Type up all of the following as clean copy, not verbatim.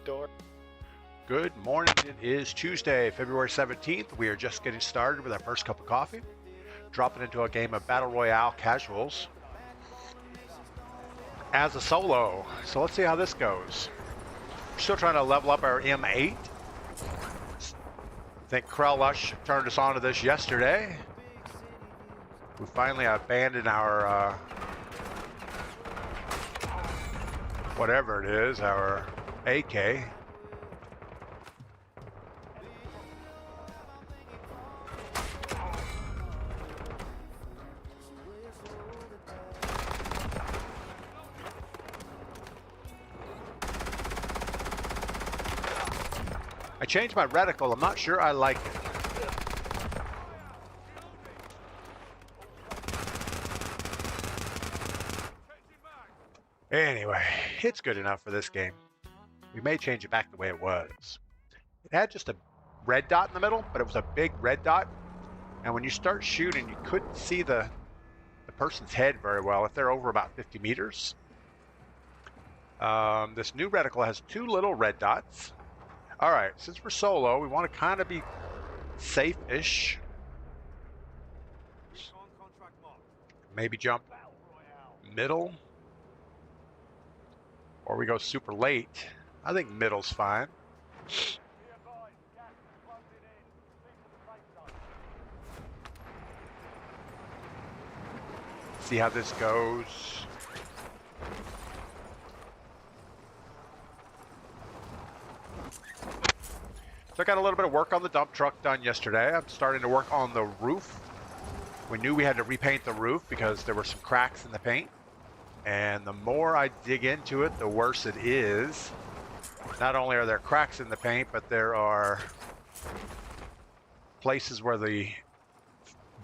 door. Good morning. It is Tuesday, February 17th. We are just getting started with our first cup of coffee, dropping into a game of Battle Royale Casuals as a solo. So let's see how this goes. We're still trying to level up our M8. I think Krellush turned us onto this yesterday. We finally abandoned our whatever it is, our AK. I changed my reticle. I'm not sure I like it. Anyway, it's good enough for this game. We may change it back the way it was. It had just a red dot in the middle, but it was a big red dot. And when you start shooting, you couldn't see the person's head very well if they're over about 50 meters. This new reticle has two little red dots. All right, since we're solo, we want to kind of be safe-ish. Maybe jump middle. Or we go super late. I think middle's fine. See how this goes. So I got a little bit of work on the dump truck done yesterday. I'm starting to work on the roof. We knew we had to repaint the roof because there were some cracks in the paint. And the more I dig into it, the worse it is. Not only are there cracks in the paint, but there are places where the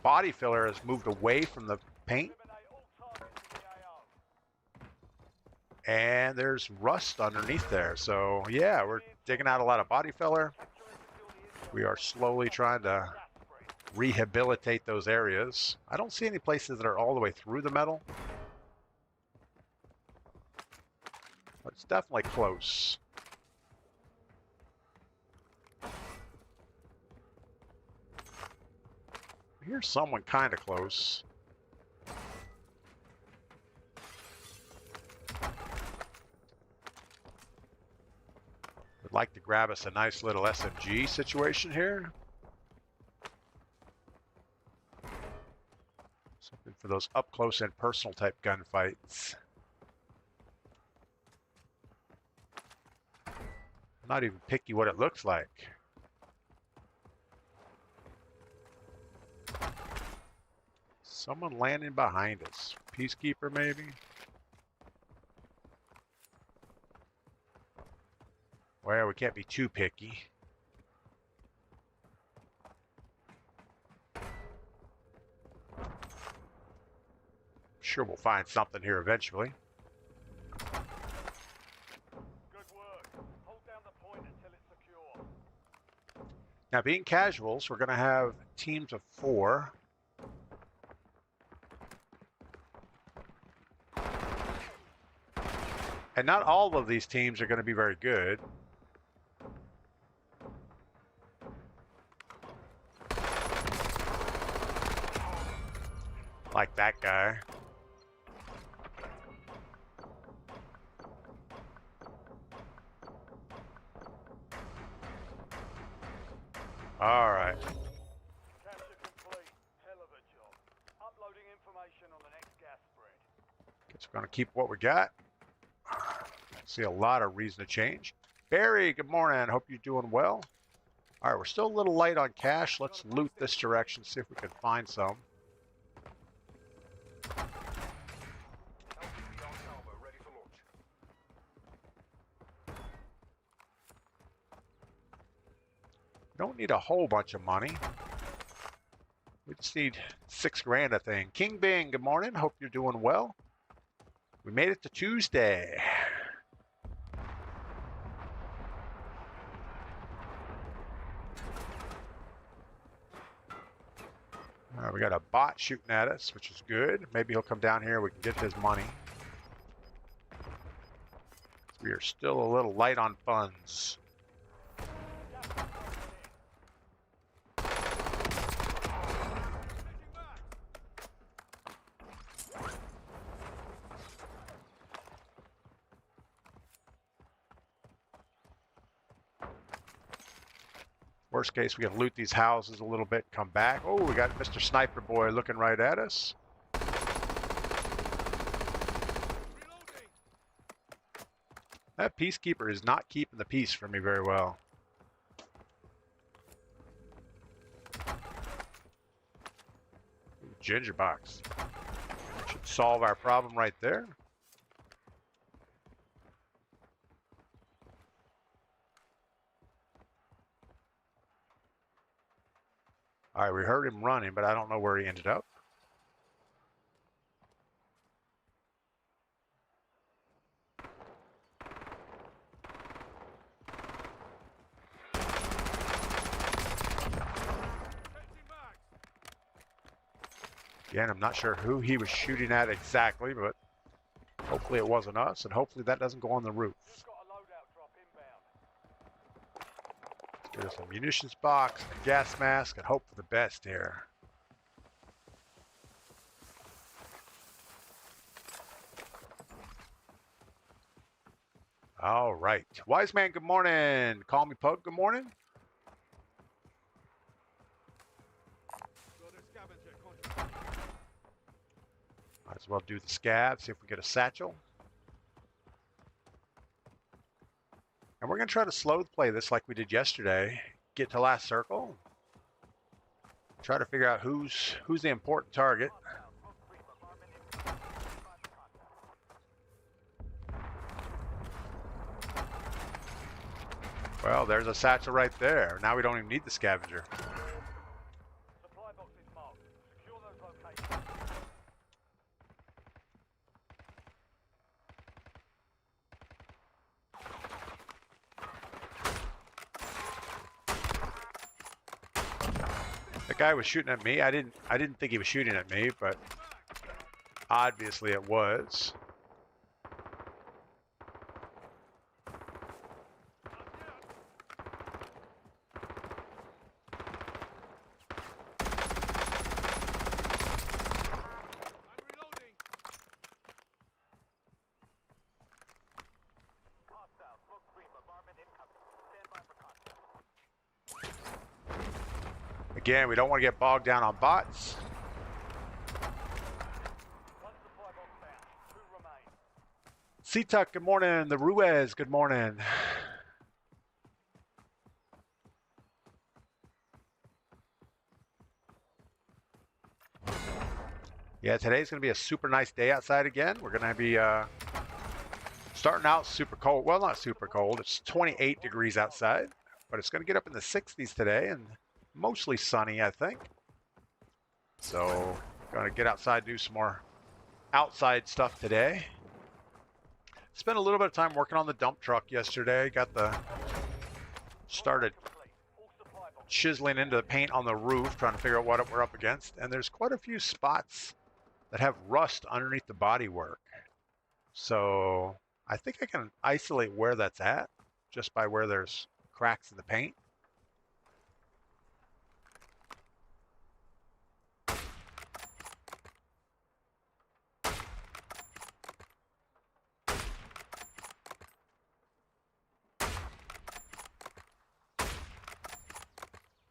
body filler has moved away from the paint. And there's rust underneath there. So yeah, we're digging out a lot of body filler. We are slowly trying to rehabilitate those areas. I don't see any places that are all the way through the metal. But it's definitely close. Here's someone kind of close. Would like to grab us a nice little SMG situation here. Something for those up close and personal type gunfights. I'm not even picky what it looks like. Someone landing behind us. Peacekeeper maybe? Well, we can't be too picky. Sure, we'll find something here eventually. Now, being casuals, we're going to have teams of 4. And not all of these teams are going to be very good. Like that guy. All right. Capture complete. Hell of a job. Uploading information on the next gas spread. Guess we're gonna keep what we got. See a lot of reason to change. Barry, good morning. Hope you're doing well. All right, we're still a little light on cash. Let's loot this direction, see if we can find some. Don't need a whole bunch of money. We just need 6 grand, I think. King Bing, good morning. Hope you're doing well. We made it to Tuesday. All right, we got a bot shooting at us, which is good. Maybe he'll come down here. We can get his money. We are still a little light on funds. Worst case, we can loot these houses a little bit, come back. Oh, we got Mr. Sniper Boy looking right at us. That Peacekeeper is not keeping the peace for me very well. Ooh, ginger box. Should solve our problem right there. All right, we heard him running, but I don't know where he ended up. Again, I'm not sure who he was shooting at exactly, but hopefully it wasn't us, and hopefully that doesn't go on the roof. Get us a munitions box, a gas mask, and hope for the best here. All right. Wise man, good morning. Call me Pug, good morning. Might as well do the scav, see if we get a satchel. And we're going to try to slow play this like we did yesterday. Get to last circle. Try to figure out who's the important target. Well, there's a satchel right there. Now we don't even need the scavenger. Supply box is marked. Secure those locations. The guy was shooting at me. I didn't think he was shooting at me, but obviously it was. Again, we don't want to get bogged down on bots. C-Tuck, good morning. The Ruiz, good morning. Yeah, today's going to be a super nice day outside again. We're going to be starting out super cold. Well, not super cold. It's 28 degrees outside, but it's going to get up in the 60s today and mostly sunny, I think. So, going to get outside, do some more outside stuff today. Spent a little bit of time working on the dump truck yesterday. Started chiseling into the paint on the roof, trying to figure out what we're up against. And there's quite a few spots that have rust underneath the bodywork. So I think I can isolate where that's at just by where there's cracks in the paint.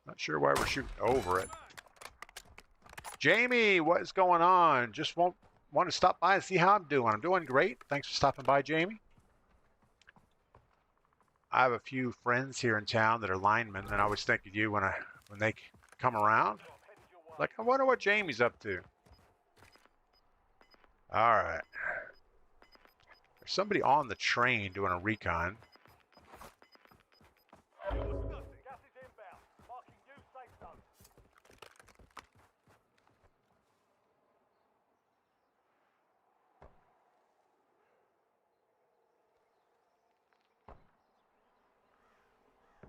Not sure why we're shooting over it. Jamie, what is going on? Just want to stop by and see how I'm doing. I'm doing great. Thanks for stopping by, Jamie. I have a few friends here in town that are linemen, and I always think of you when they come around. Like, I wonder what Jamie's up to. All right. There's somebody on the train doing a recon.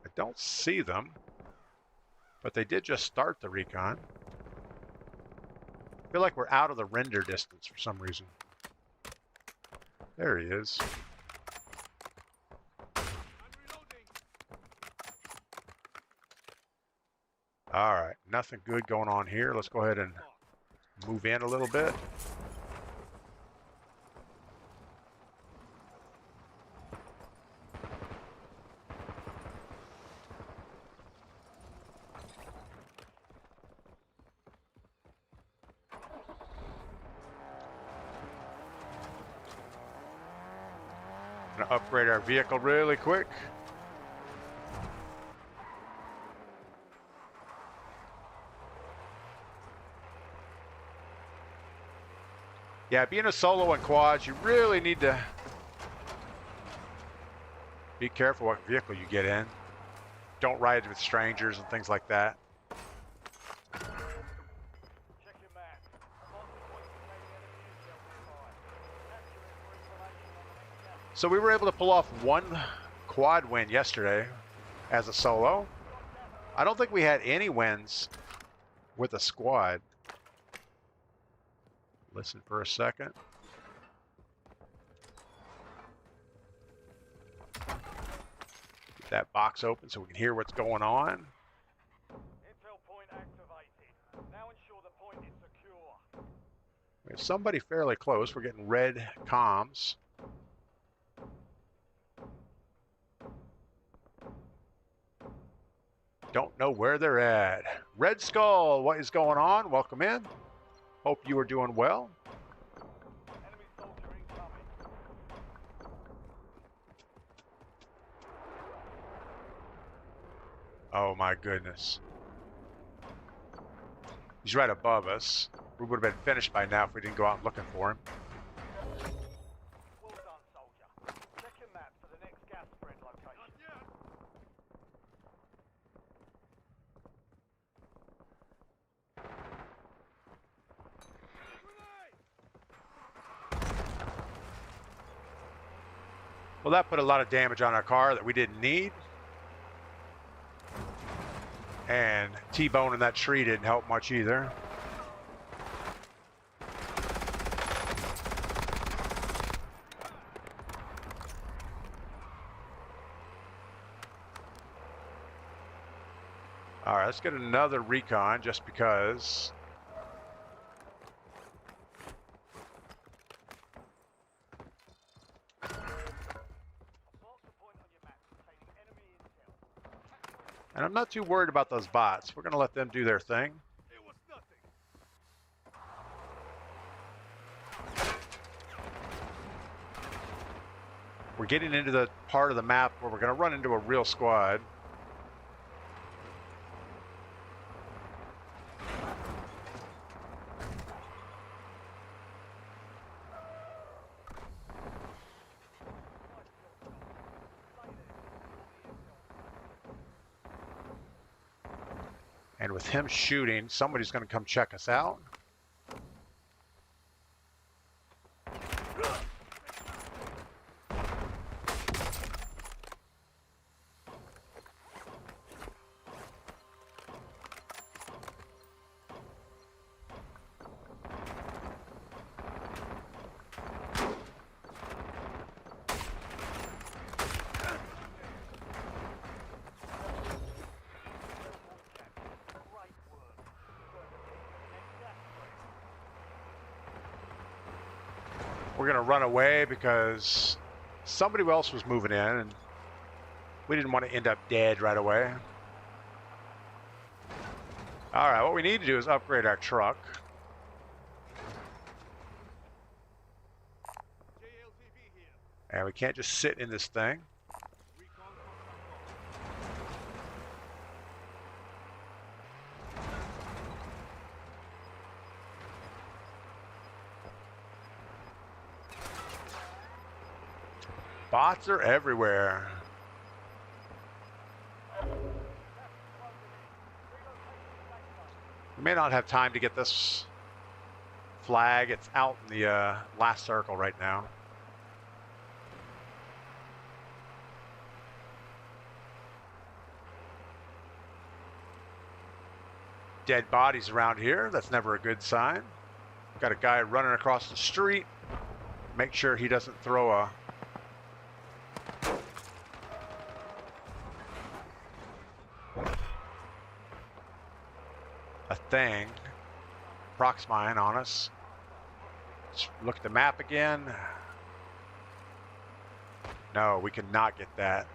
I don't see them, but they did just start the recon. I feel like we're out of the render distance for some reason. There he is. All right, nothing good going on here. Let's go ahead and move in a little bit. Gonna upgrade our vehicle really quick. Yeah, being a solo and quads, you really need to be careful what vehicle you get in. Don't ride with strangers and things like that. Check your map. Lots of points containing enemy intel nearby. Capture it for information on the next gas. So we were able to pull off one quad win yesterday as a solo. I don't think we had any wins with a squad. Listen for a second. Get that box open so we can hear what's going on. Intel point activated. Now ensure the point is secure. We have somebody fairly close. We're getting red comms. Don't know where they're at. Red Skull, what is going on? Welcome in. Hope you are doing well. Enemy soldier incoming. Oh my goodness. He's right above us. We would have been finished by now if we didn't go out looking for him. Well done, soldier. Check your map for the next gas spread location. Well, that put a lot of damage on our car that we didn't need. And T-boning that tree didn't help much either. All right, let's get another recon just because. And I'm not too worried about those bots. We're going to let them do their thing. It was nothing. We're getting into the part of the map where we're going to run into a real squad. And with him shooting, somebody's going to come check us out. We're going to run away because somebody else was moving in and we didn't want to end up dead right away. All right, what we need to do is upgrade our truck. And we can't just sit in this thing. Bots are everywhere. We may not have time to get this flag. It's out in the last circle right now. Dead bodies around here. That's never a good sign. Got a guy running across the street. Make sure he doesn't throw a a thing. Prox mine on us. Let's look at the map again. No, we cannot get that.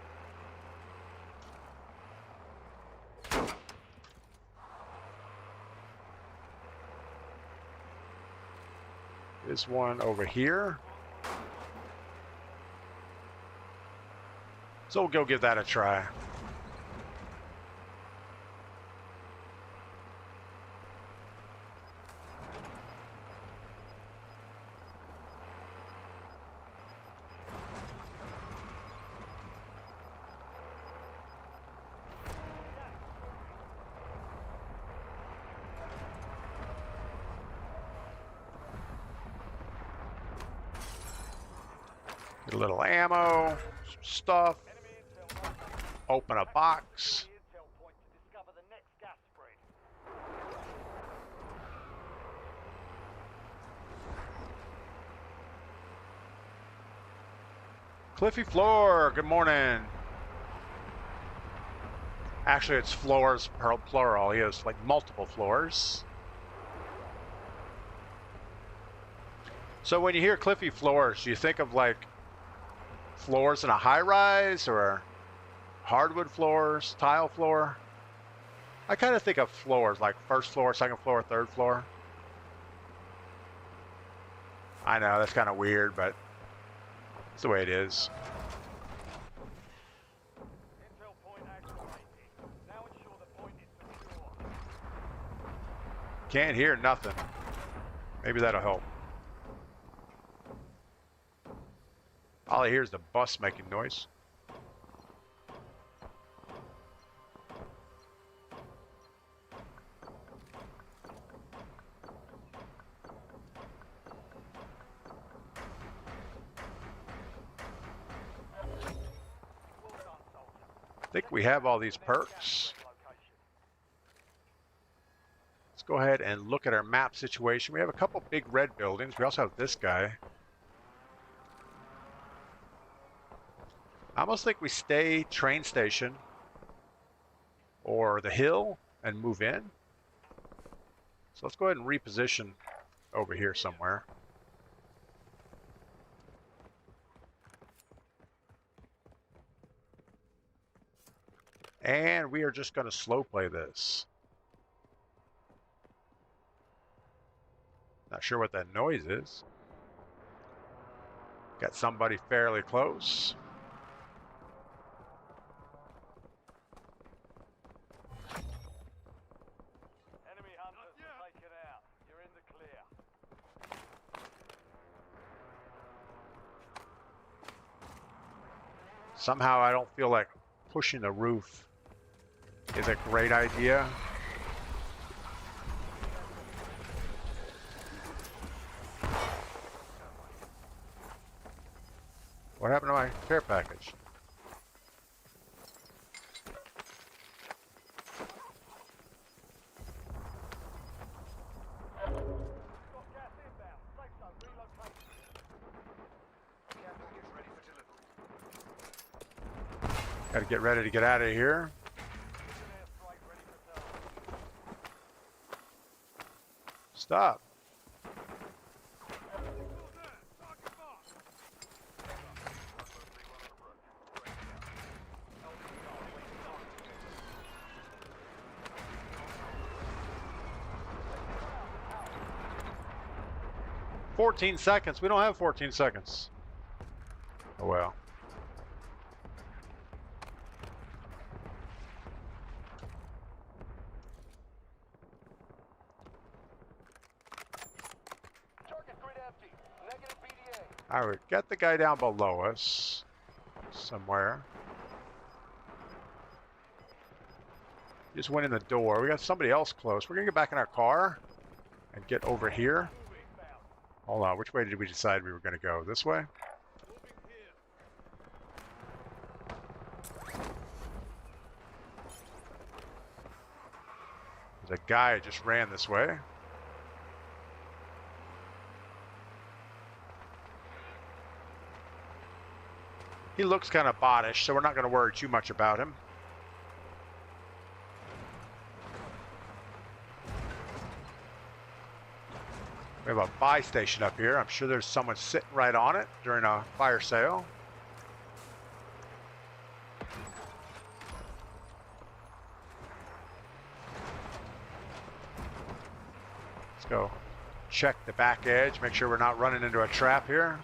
There's one over here. So we'll go give that a try. Get a little ammo, some stuff. Enemy intel located. Open a box. The intel point to discover the next gas spread. Cliffy Floor, good morning. Actually, it's floors plural. He has like multiple floors. So when you hear Cliffy Floors, do you think of like floors in a high-rise or hardwood floors, tile floor? I kind of think of floors like first floor, second floor, third floor. I know that's kind of weird, but it's the way it is. Intel point activated. Now ensure the point is secure. Can't hear nothing. Maybe that'll help. All I hear is the bus making noise. Well done, soldier. I think we have all these perks. Let's go ahead and look at our map situation. We have a couple big red buildings. We also have this guy. I almost think we stay train station or the hill and move in. So let's go ahead and reposition over here somewhere. And we are just going to slow play this. Not sure what that noise is. Got somebody fairly close. Enemy hunters are taken out. You're in the clear. Somehow I don't feel like pushing the roof is a great idea. What happened to my care package? Got gas inbound. Safe zone relocated. Careful, get ready for delivery. Got to get ready to get out of here. Airstrike ready for target. Stop. Enemy 14 seconds. We don't have 14 seconds. Oh well. Target grid empty. Negative BDA. All right, got the guy down below us somewhere. Just went in the door. We got somebody else close. We're gonna get back in our car and get over here. Hold on, which way did we decide we were gonna go? This way? There's a guy who just ran this way. He looks kind of bottish, so we're not going to worry too much about him. We have a buy station up here. I'm sure there's someone sitting right on it during a fire sale. Let's go check the back edge, make sure we're not running into a trap here.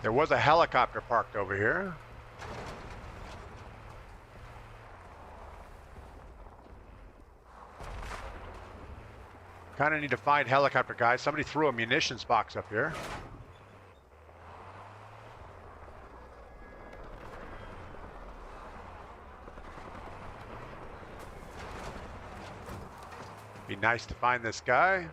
There was a helicopter parked over here. Kind of need to find helicopter guys. Somebody threw a munitions box up here. Be nice to find this guy.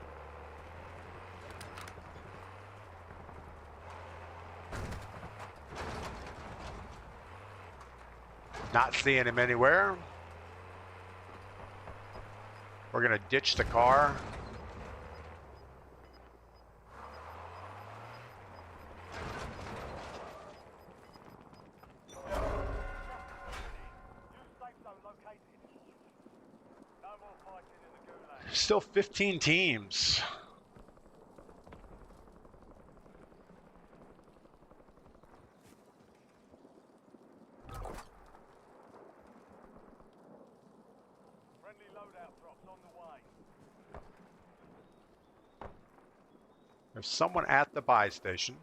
Not seeing him anywhere. We're gonna ditch the car. Still 15 teams. Friendly loadout drops on the way. There's someone at the buy station.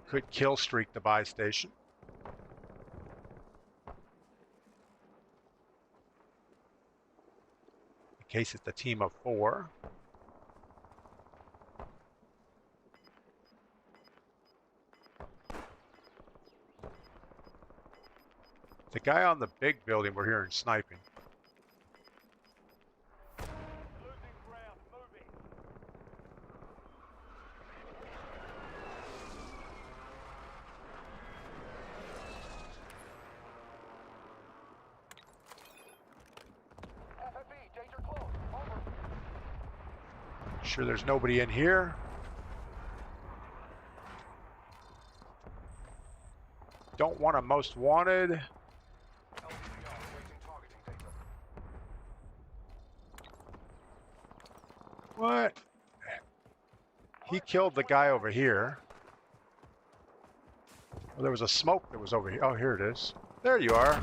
Could kill streak the buy station. In case it's a team of 4. The guy on the big building we're hearing sniping. Losing ground, moving. FFE, danger close. Over. Sure there's nobody in here. Don't want a most wanted. What? He killed the guy over here. Well, there was a smoke that was over here. Oh, here it is. There you are.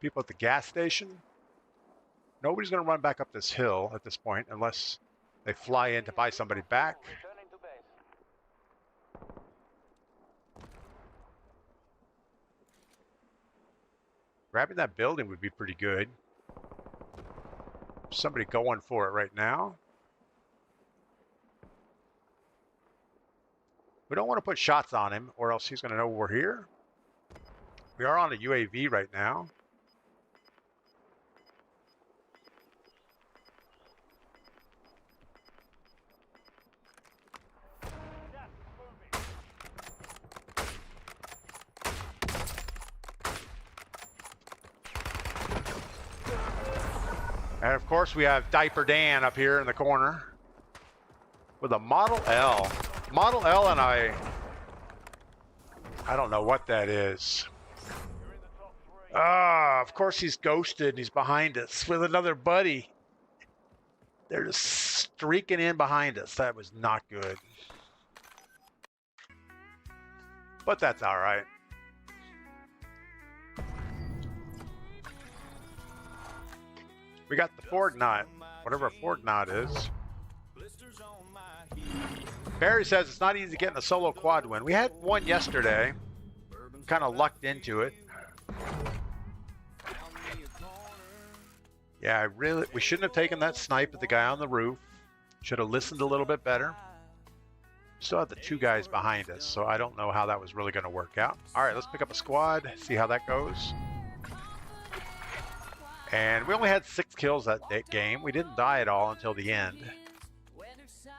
People at the gas station. Nobody's going to run back up this hill at this point unless they fly in to buy somebody back. Returning to base. Grabbing that building would be pretty good. Somebody going for it right now. We don't want to put shots on him or else he's going to know we're here. We are on a UAV right now. And of course we have Diaper Dan up here in the corner with a Model L. Model L and I don't know what that is. Ah, of course he's ghosted and he's behind us with another buddy. They're just streaking in behind us. That was not good. But that's all right. We got the Ford knot, whatever a Ford knot is. Barry says it's not easy getting a solo quad win. We had one yesterday. Kind of lucked into it. Yeah, we shouldn't have taken that snipe at the guy on the roof. Should have listened a little bit better. Still have the two guys behind us, so I don't know how that was really going to work out. All right, let's pick up a squad, see how that goes. And we only had 6 kills that game. We didn't die at all until the end.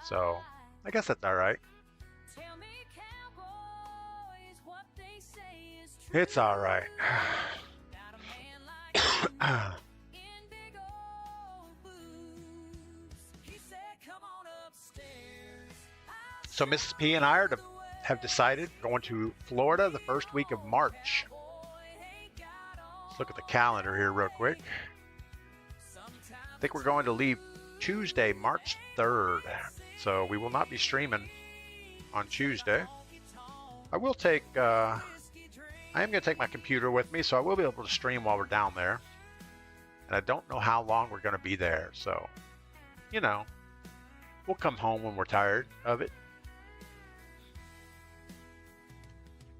So, I guess that's all right. It's all right. So Mrs. P and I have decided we're going to Florida the first week of March. Let's look at the calendar here real quick. I think we're going to leave Tuesday, March 3rd. So we will not be streaming on Tuesday. I will take, I am going to take my computer with me, so I will be able to stream while we're down there. And I don't know how long we're going to be there, so, you know, we'll come home when we're tired of it.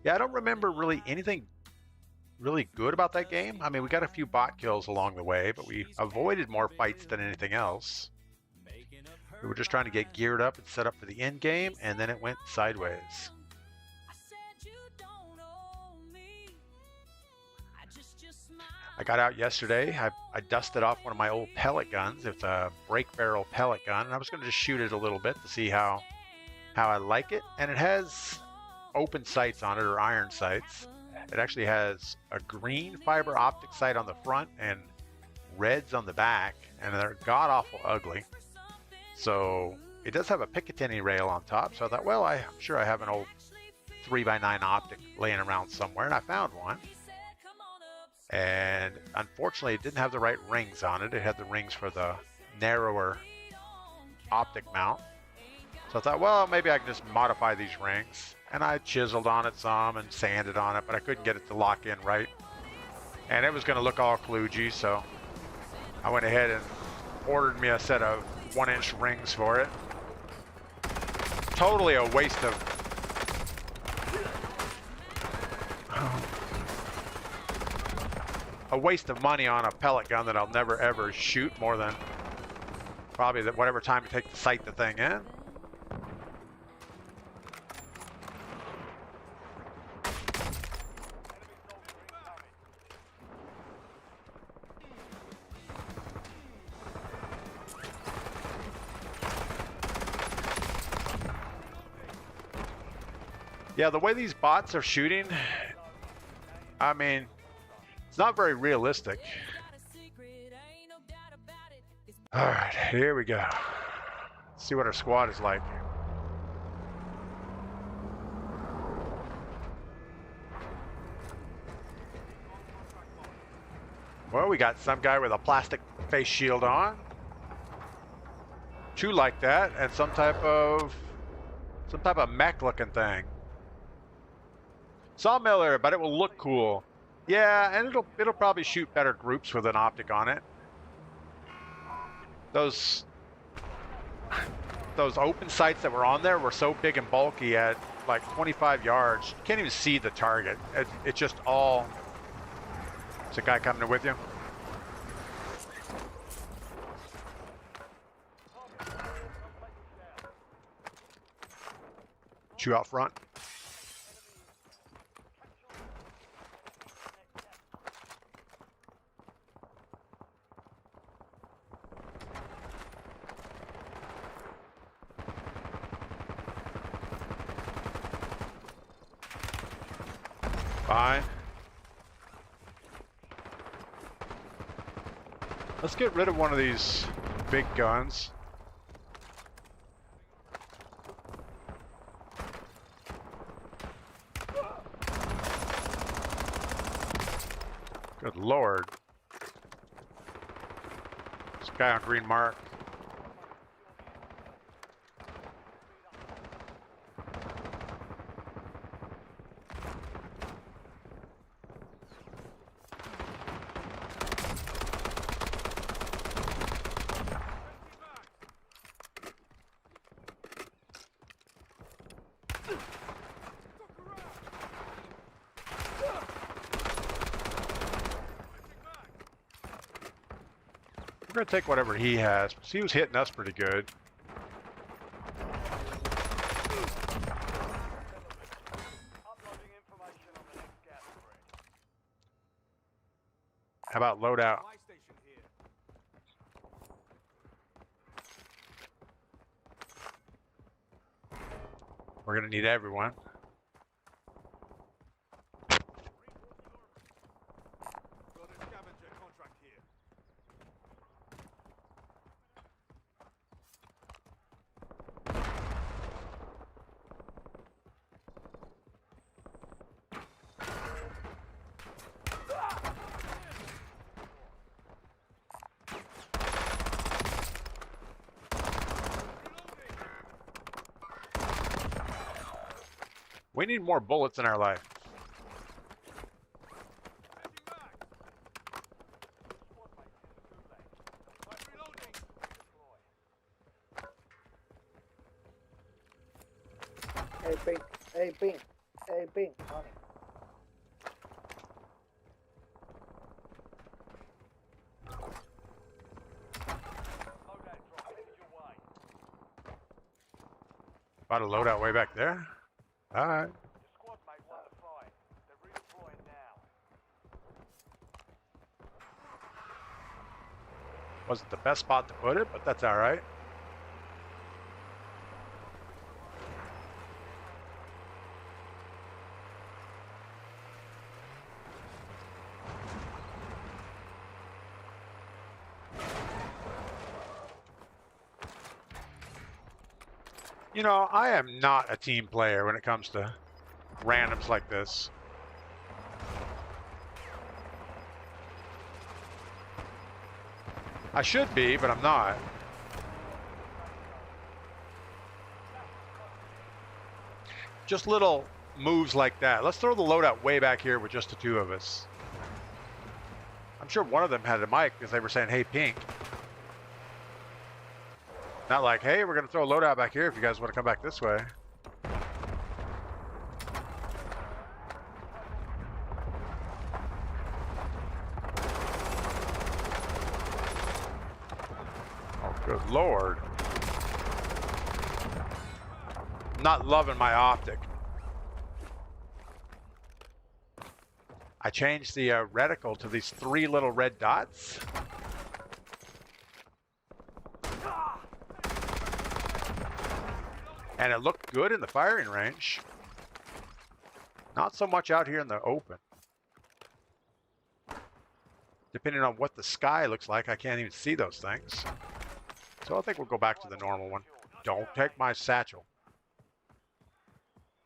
Yeah, I don't remember really anything really good about that game. I mean, we got a few bot kills along the way, but we avoided more fights than anything else. We were just trying to get geared up and set up for the end game, and then it went sideways. I got out yesterday. I dusted off one of my old pellet guns. It's a break barrel pellet gun, and I was going to just shoot it a little bit to see how I like it. And it has open sights on it, or iron sights. It actually has a green fiber optic sight on the front and reds on the back, and they're god-awful ugly. So it does have a Picatinny rail on top, so I thought, well, I'm sure I have an old 3x9 optic laying around somewhere, and I found one. And unfortunately, it didn't have the right rings on it. It had the rings for the narrower optic mount. So I thought, well, maybe I can just modify these rings. And I chiseled on it some and sanded on it, but I couldn't get it to lock in right. And it was going to look all kludgy, so I went ahead and ordered me a set of 1-inch rings for it. Totally a waste of... a waste of money on a pellet gun that I'll never ever shoot more than probably whatever time it takes to sight the thing in. Yeah, the way these bots are shooting, I mean, it's not very realistic. All right, here we go. Let's see what our squad is like. Well, we got some guy with a plastic face shield on. 2 like that, and some type of mech looking thing. Sawmill there, but it will look cool. Yeah, and it'll probably shoot better groups with an optic on it. Those open sights that were on there were so big and bulky at like 25 yards. You can't even see the target. It's just all... Is a guy coming with you? You out front? Fine. Let's get rid of one of these big guns. Good Lord. This guy on green mark. We're going to take whatever he has, because he was hitting us pretty good. Uploading information on the next gas spread. How about loadout? Buy station here. We're going to need everyone. Got a scavenger contract here. We need more bullets in our life. Hey, pink. Hey, pink. Hey, pink. Honey. About a loadout way back there. All right. Your squad mate won the fight. They're redeploying now. Wasn't the best spot to put it, but that's all right. You know, I am not a team player when it comes to randoms like this. I should be, but I'm not. Just little moves like that. Let's throw the loadout way back here with just the two of us. I'm sure one of them had a mic because they were saying, hey, pink. Not like, hey, we're going to throw a loadout back here if you guys want to come back this way. Oh, good Lord. Not loving my optic. I changed the reticle to these 3 little red dots. And it looked good in the firing range. Not so much out here in the open. Depending on what the sky looks like, I can't even see those things. So I think we'll go back to the normal one. Don't take my satchel.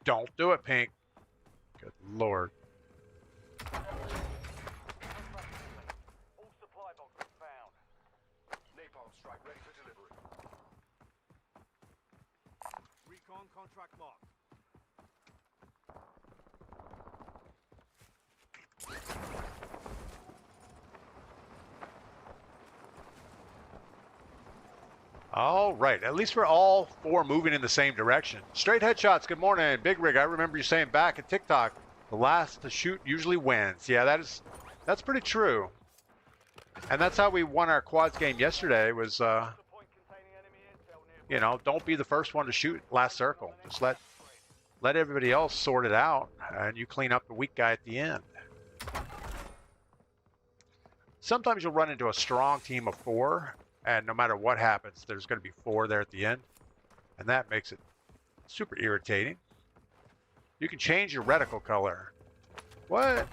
Don't do it, Pink. Good Lord. All supply boxes found. Napalm strike ready for delivery. Recon contract marked. All right, at least we're all 4 moving in the same direction. Straight headshots, good morning. Big Rig, I remember you saying back at TikTok, the last to shoot usually wins. Yeah, that's pretty true. And that's how we won our quads game yesterday was, you know, don't be the first one to shoot last circle. Just let everybody else sort it out, and you clean up the weak guy at the end. Sometimes you'll run into a strong team of 4, and no matter what happens, there's going to be 4 there at the end, and that makes it super irritating. You can change your reticle color. What?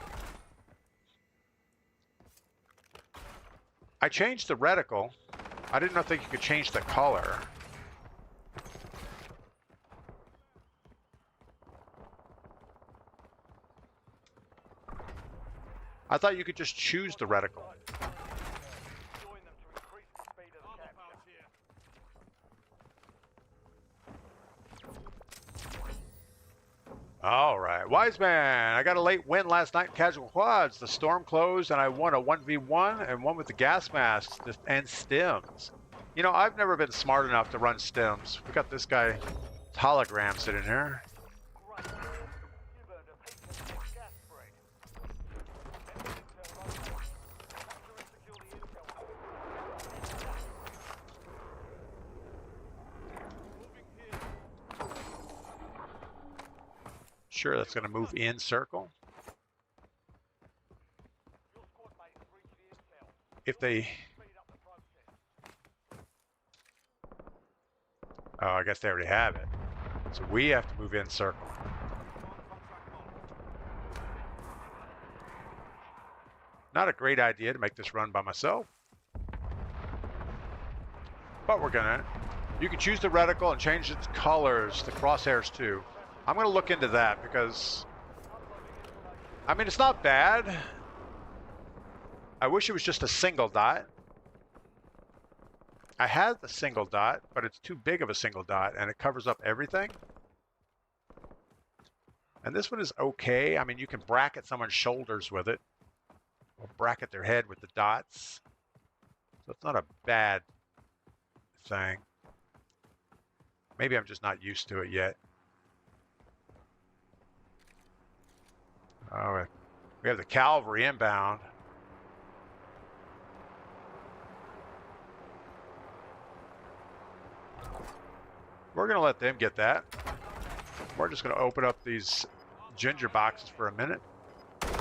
I changed the reticle. I didn't think you could change the color. I thought you could just choose the reticle. Join them to increase the speed of the capture. All right, Wise Man. I got a late win last night in casual quads. The storm closed, and I won a 1v1 and one with the gas masks and stims. You know, I've never been smart enough to run stims. We got this guy hologram sitting here. Great. You've earned a peek at the next gas spread. Enemy intel located. Capture and secure the intel. sure that's going to move in circle. Your squad mates reached the intel. If they... Speed up the process. Oh, I guess they already have it. So we have to move in circle. Not a great idea to make this run by myself. But we're gonna. You can choose the reticle and change its colors, the crosshairs too. I'm gonna look into that because, I mean, it's not bad. I wish it was just a single dot. I had the single dot, but it's too big of a single dot and it covers up everything. And this one is okay. I mean, you can bracket someone's shoulders with it, or bracket their head with the dots. So it's not a bad thing. Maybe I'm just not used to it yet. Oh, we have the cavalry inbound. We're going to let them get that. We're just going to open up these ginger boxes for a minute. Check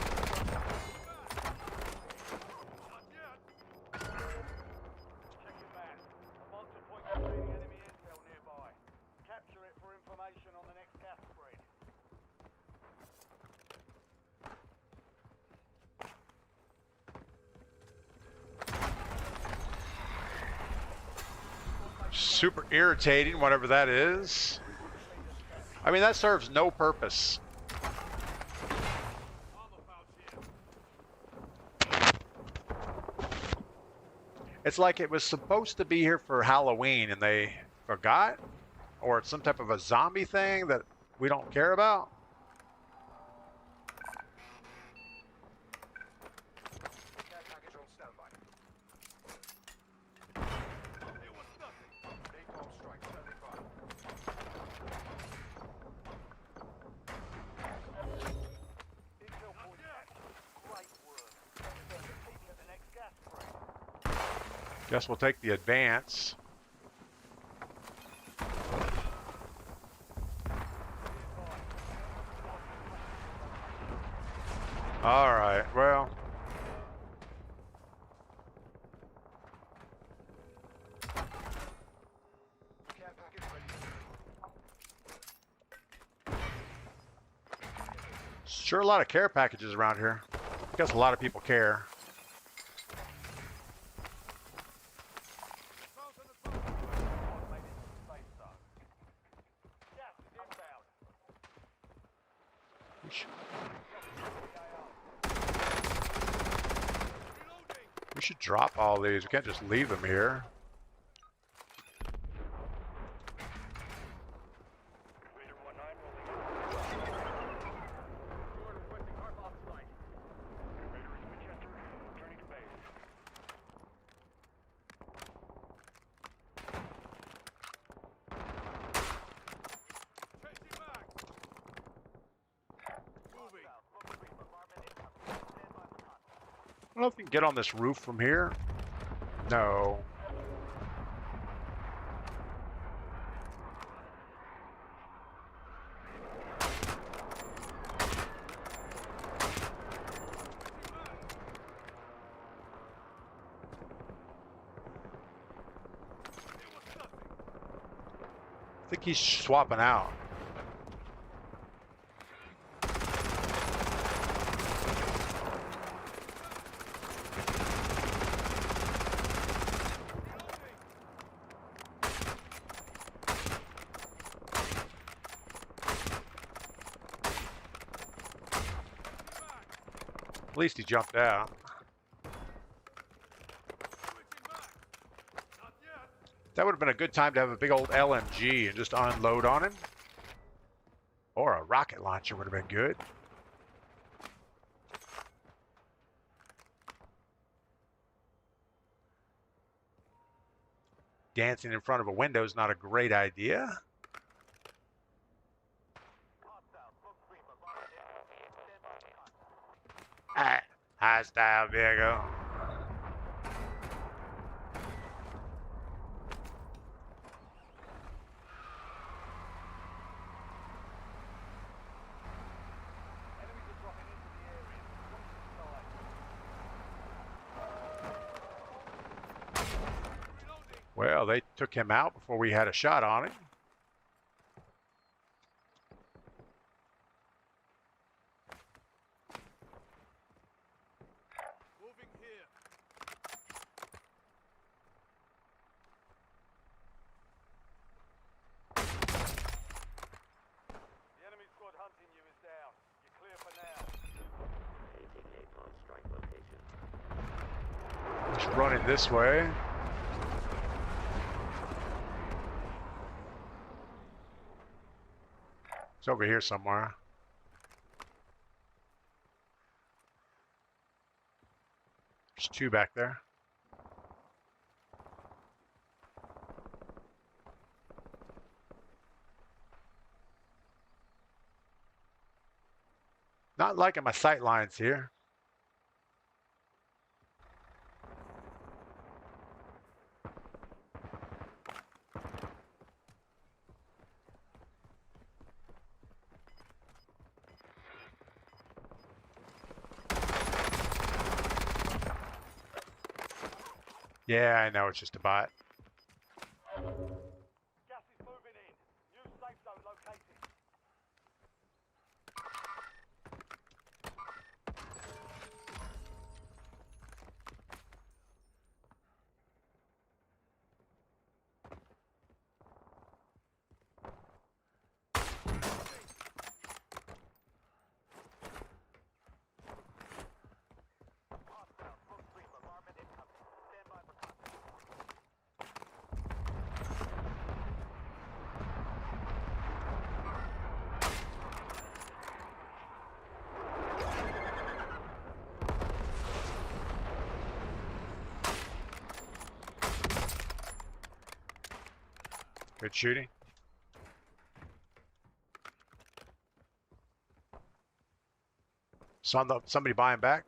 your map. A multiple point containing enemy intel nearby. Capture it for information on the next gas spread. Super irritating, whatever that is. I mean, that serves no purpose. It's like it was supposed to be here for Halloween and they forgot, or it's some type of a zombie thing that we don't care about. Care package on standby. Napalm strike standing by. Intel point captured. Great work. Turn the peak at the next gas spread. Guess we'll take the advance. All right, well. Care package ready. Sure, a lot of care packages around here. I guess a lot of people care. Gas is inbound. We should, we should drop all these. We can't just leave them here. Raider 1-9 rolling. You are requesting hard box flight. Raider is Winchester. Returning to base. I don't know if we can get on this roof from here. No. I think he's swapping out. At least he jumped out. That would have been a good time to have a big old LMG and just unload on him. Or a rocket launcher would have been good. Dancing in front of a window is not a great idea. Hostile vehicle. Well, they took him out before we had a shot on him. Moving here. The enemy squad hunting you is down. You're clear for now. Just running this way. It's over here somewhere. There's two back there. Not liking my sight lines here. Yeah, I know, it's just a bot. Gas is moving in. New safe zone located. Hostile, full stream alarming incoming. Stand by for contact. Good shooting. Somebody buying back?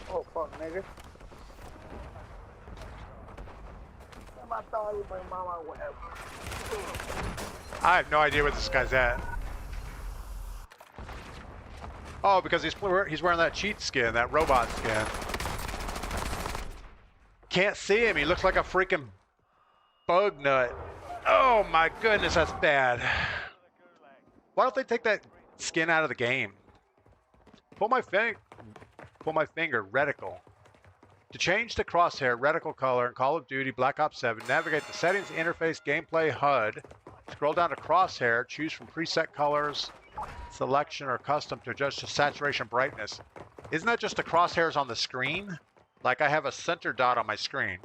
Oh fuck, nigga. I thought it was my mama or whatever. I have no idea where this guy's at. Oh, because he's wearing that cheat skin, that robot skin. Can't see him. He looks like a freaking bug nut. Oh my goodness, that's bad. Why don't they take that skin out of the game? Pull my finger, reticle. To change the crosshair reticle color in Call of Duty Black Ops 7, navigate the settings, interface, gameplay, HUD. Scroll down to crosshair, choose from preset colors, selection, or custom to adjust the saturation brightness. Isn't that just the crosshairs on the screen? Like I have a center dot on my screen,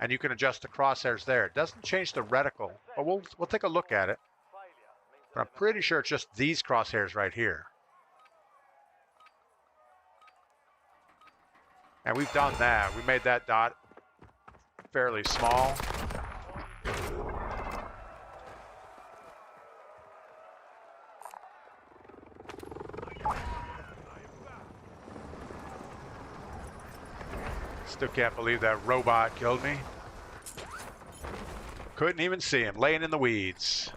and you can adjust the crosshairs there. It doesn't change the reticle, but we'll take a look at it. But I'm pretty sure it's just these crosshairs right here. And we've done that. We made that dot fairly small. Still can't believe that robot killed me. Couldn't even see him, laying in the weeds.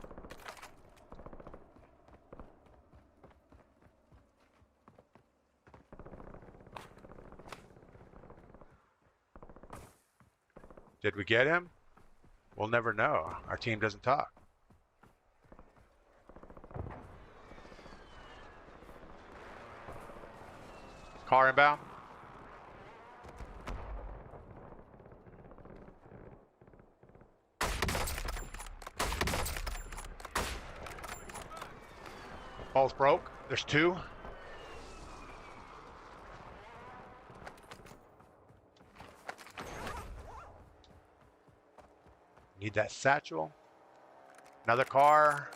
Did we get him? We'll never know. Our team doesn't talk. Car inbound. Both broke. There's two. Need that satchel. Another car.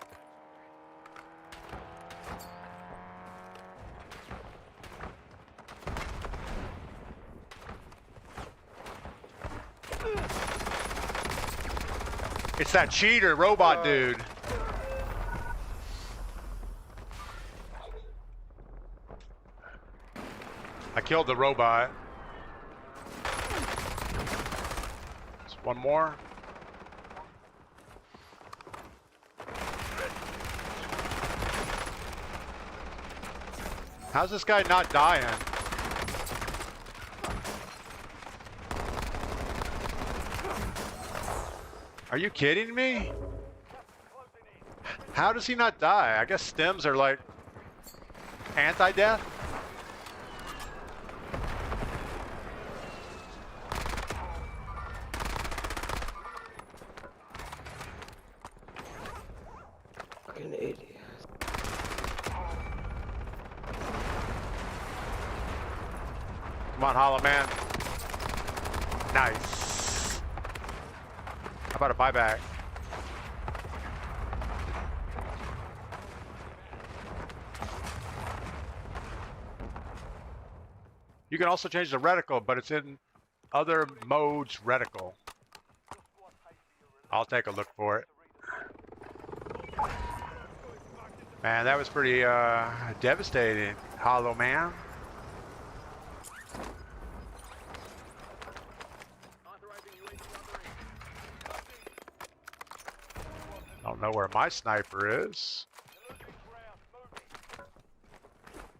It's that cheater robot dude. I killed the robot. One more. How's this guy not dying? Are you kidding me? How does he not die? I guess stems are like anti-death. Fucking idiot. Come on, Hollow Man. Nice. How about a buyback? You can also change the reticle, but it's in other modes reticle. I'll take a look for it. Man, that was pretty devastating, Hollow Man. I don't know where my sniper is.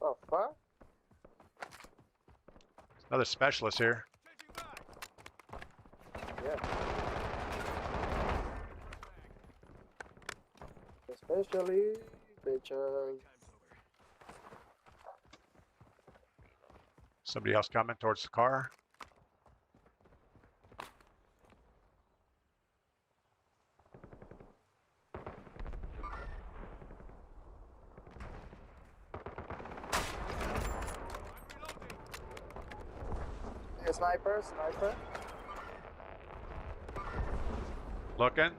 Oh fuck? Another specialist here. Yeah. Especially bitches. Somebody else coming towards the car. Hey, sniper. Looking.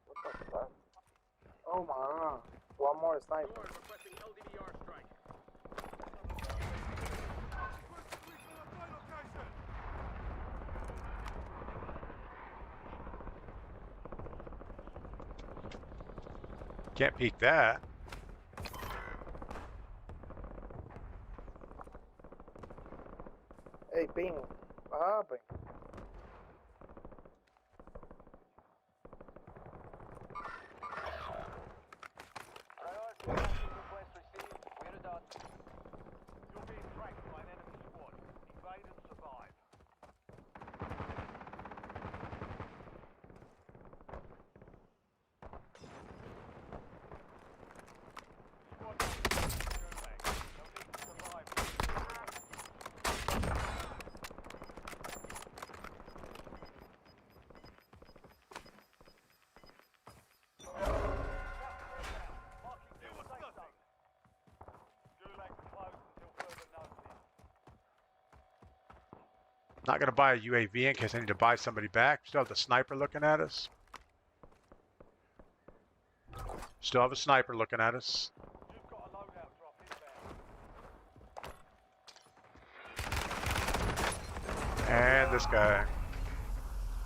What the fuck? Oh my god. One more sniper. Can't peek that. Hey, ping. What happened? You're being tracked by an enemy squad. Evade and survive. Squad leader, go back. They'll need to survive. Not gonna buy a UAV in case I need to buy somebody back. Still have the sniper looking at us. Still have a sniper looking at us. You've got a loadout drop inbound. And this guy.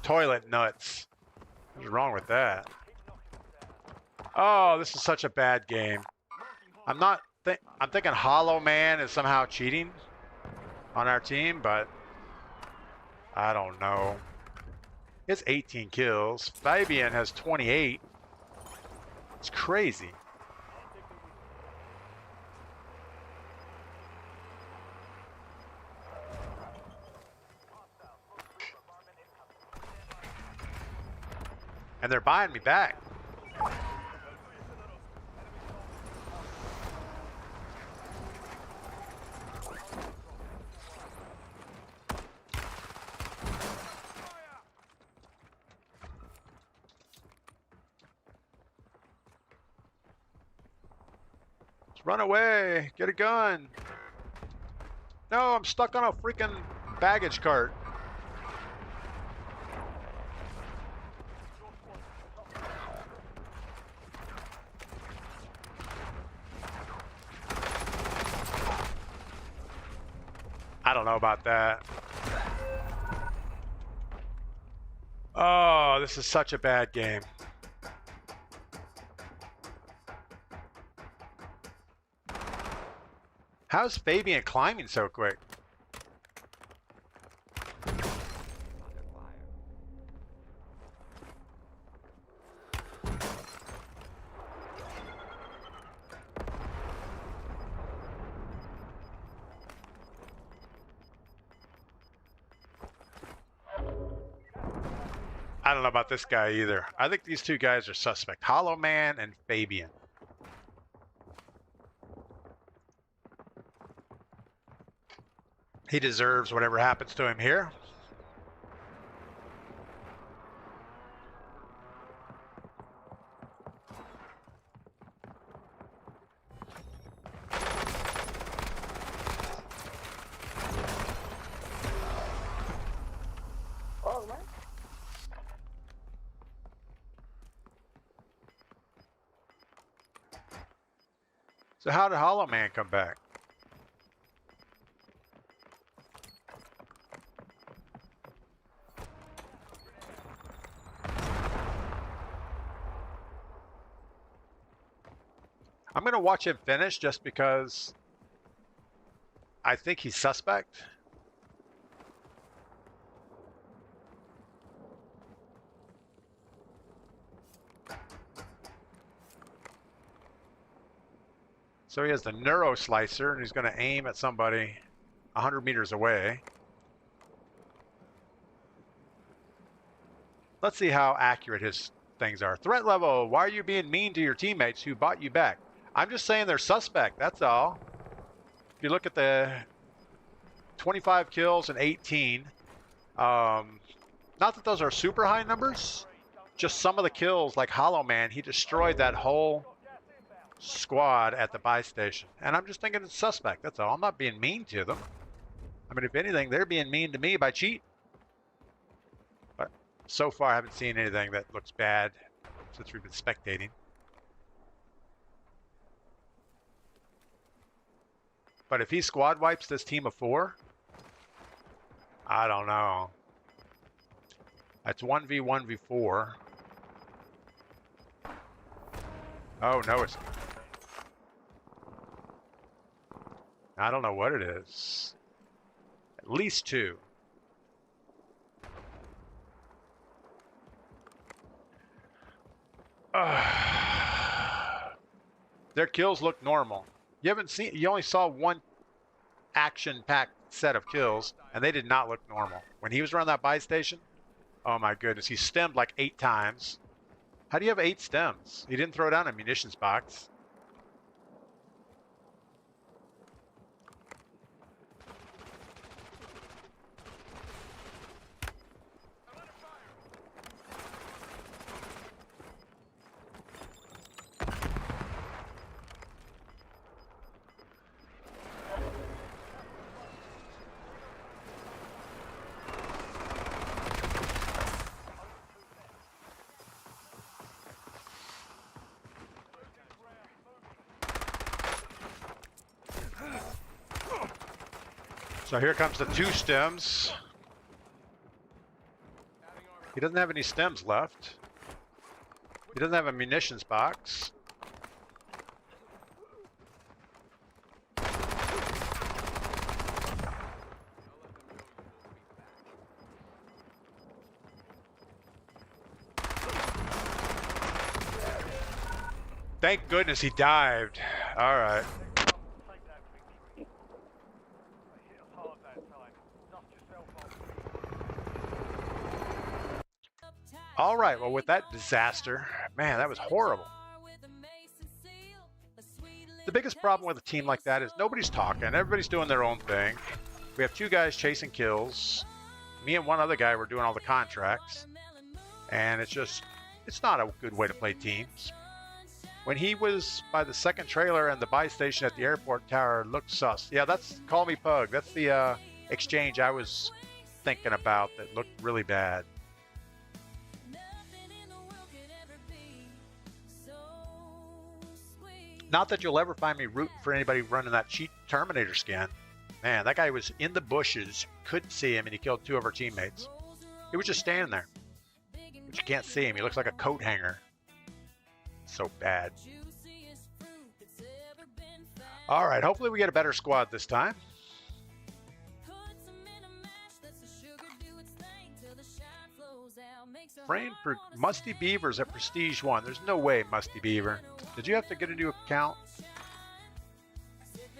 Toilet nuts. What's wrong with that? Keep knocking them down. Oh, this is such a bad game. I'm thinking Hollow Man is somehow cheating on our team, but I don't know. It's 18 kills. Fabian has 28. It's crazy. And they're buying me back. Run away! Get a gun! No, I'm stuck on a freaking baggage cart. I don't know about that. Oh, this is such a bad game. How's Fabian climbing so quick? I don't know about this guy either. I think these two guys are suspect. Hollow Man and Fabian. He deserves whatever happens to him here. Oh, man. So how did Hollow Man come back? I'm going to watch him finish just because I think he's suspect. So he has the neuro slicer and he's going to aim at somebody 100 meters away. Let's see how accurate his things are. Threat level, why are you being mean to your teammates who bought you back? I'm just saying they're suspect, that's all. If you look at the 25 kills and 18, not that those are super high numbers, just some of the kills, like Hollow Man, he destroyed that whole squad at the buy station. And I'm just thinking it's suspect, that's all. I'm not being mean to them. I mean, if anything, they're being mean to me by cheating. But so far, I haven't seen anything that looks bad since we've been spectating. But if he squad wipes this team of 4, I don't know. That's 1v1v4. Oh, no, it's... I don't know what it is. At least 2. Their kills look normal. You only saw one action-packed set of kills, and they did not look normal. When he was around that buy station, oh my goodness, he stemmed like 8 times. How do you have 8 stems? He didn't throw down a munitions box. So here comes the 2 stems. He doesn't have any stems left. He doesn't have a munitions box. Thank goodness he dived. All right. All right, well, with that disaster, man, that was horrible. The biggest problem with a team like that is nobody's talking. Everybody's doing their own thing. We have 2 guys chasing kills. Me and one other guy were doing all the contracts. And it's not a good way to play teams. When he was by the second trailer and the buy station at the airport tower looked sus. Yeah, that's Call Me Pug. That's the exchange I was thinking about that looked really bad. Not that you'll ever find me rooting for anybody running that cheap Terminator skin. Man, that guy was in the bushes, couldn't see him, and he killed 2 of our teammates. He was just standing there. But you can't see him. He looks like a coat hanger. So bad. All right, hopefully we get a better squad this time. Framed for Musty Beavers at Prestige 1. There's no way, Musty Beaver. Did you have to get a new account?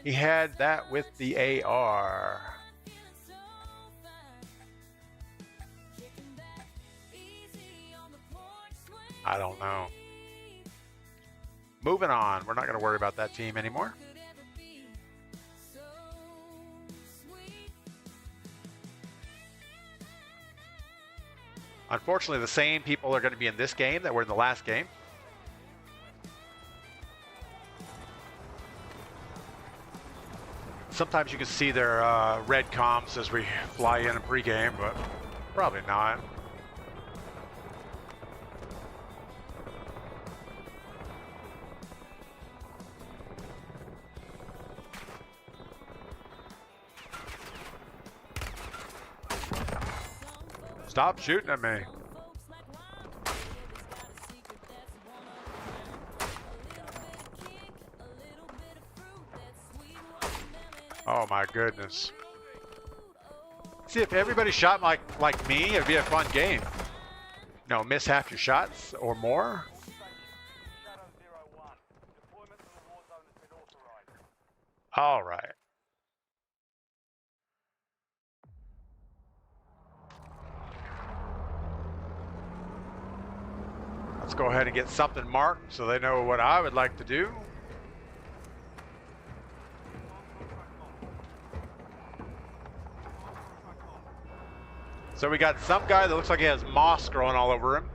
He had that with the AR. I don't know. Moving on. We're not going to worry about that team anymore. Unfortunately, the same people are going to be in this game that were in the last game. Sometimes you can see their red comms as we fly in pregame, but probably not. Stop shooting at me. Oh my goodness. See, if everybody shot like me, it'd be a fun game. No, miss half your shots or more. Shadow 01. Deployment to the Warzone has been authorized. All right. Let's go ahead and get something marked so they know what I would like to do. So we got some guy that looks like he has moss growing all over him.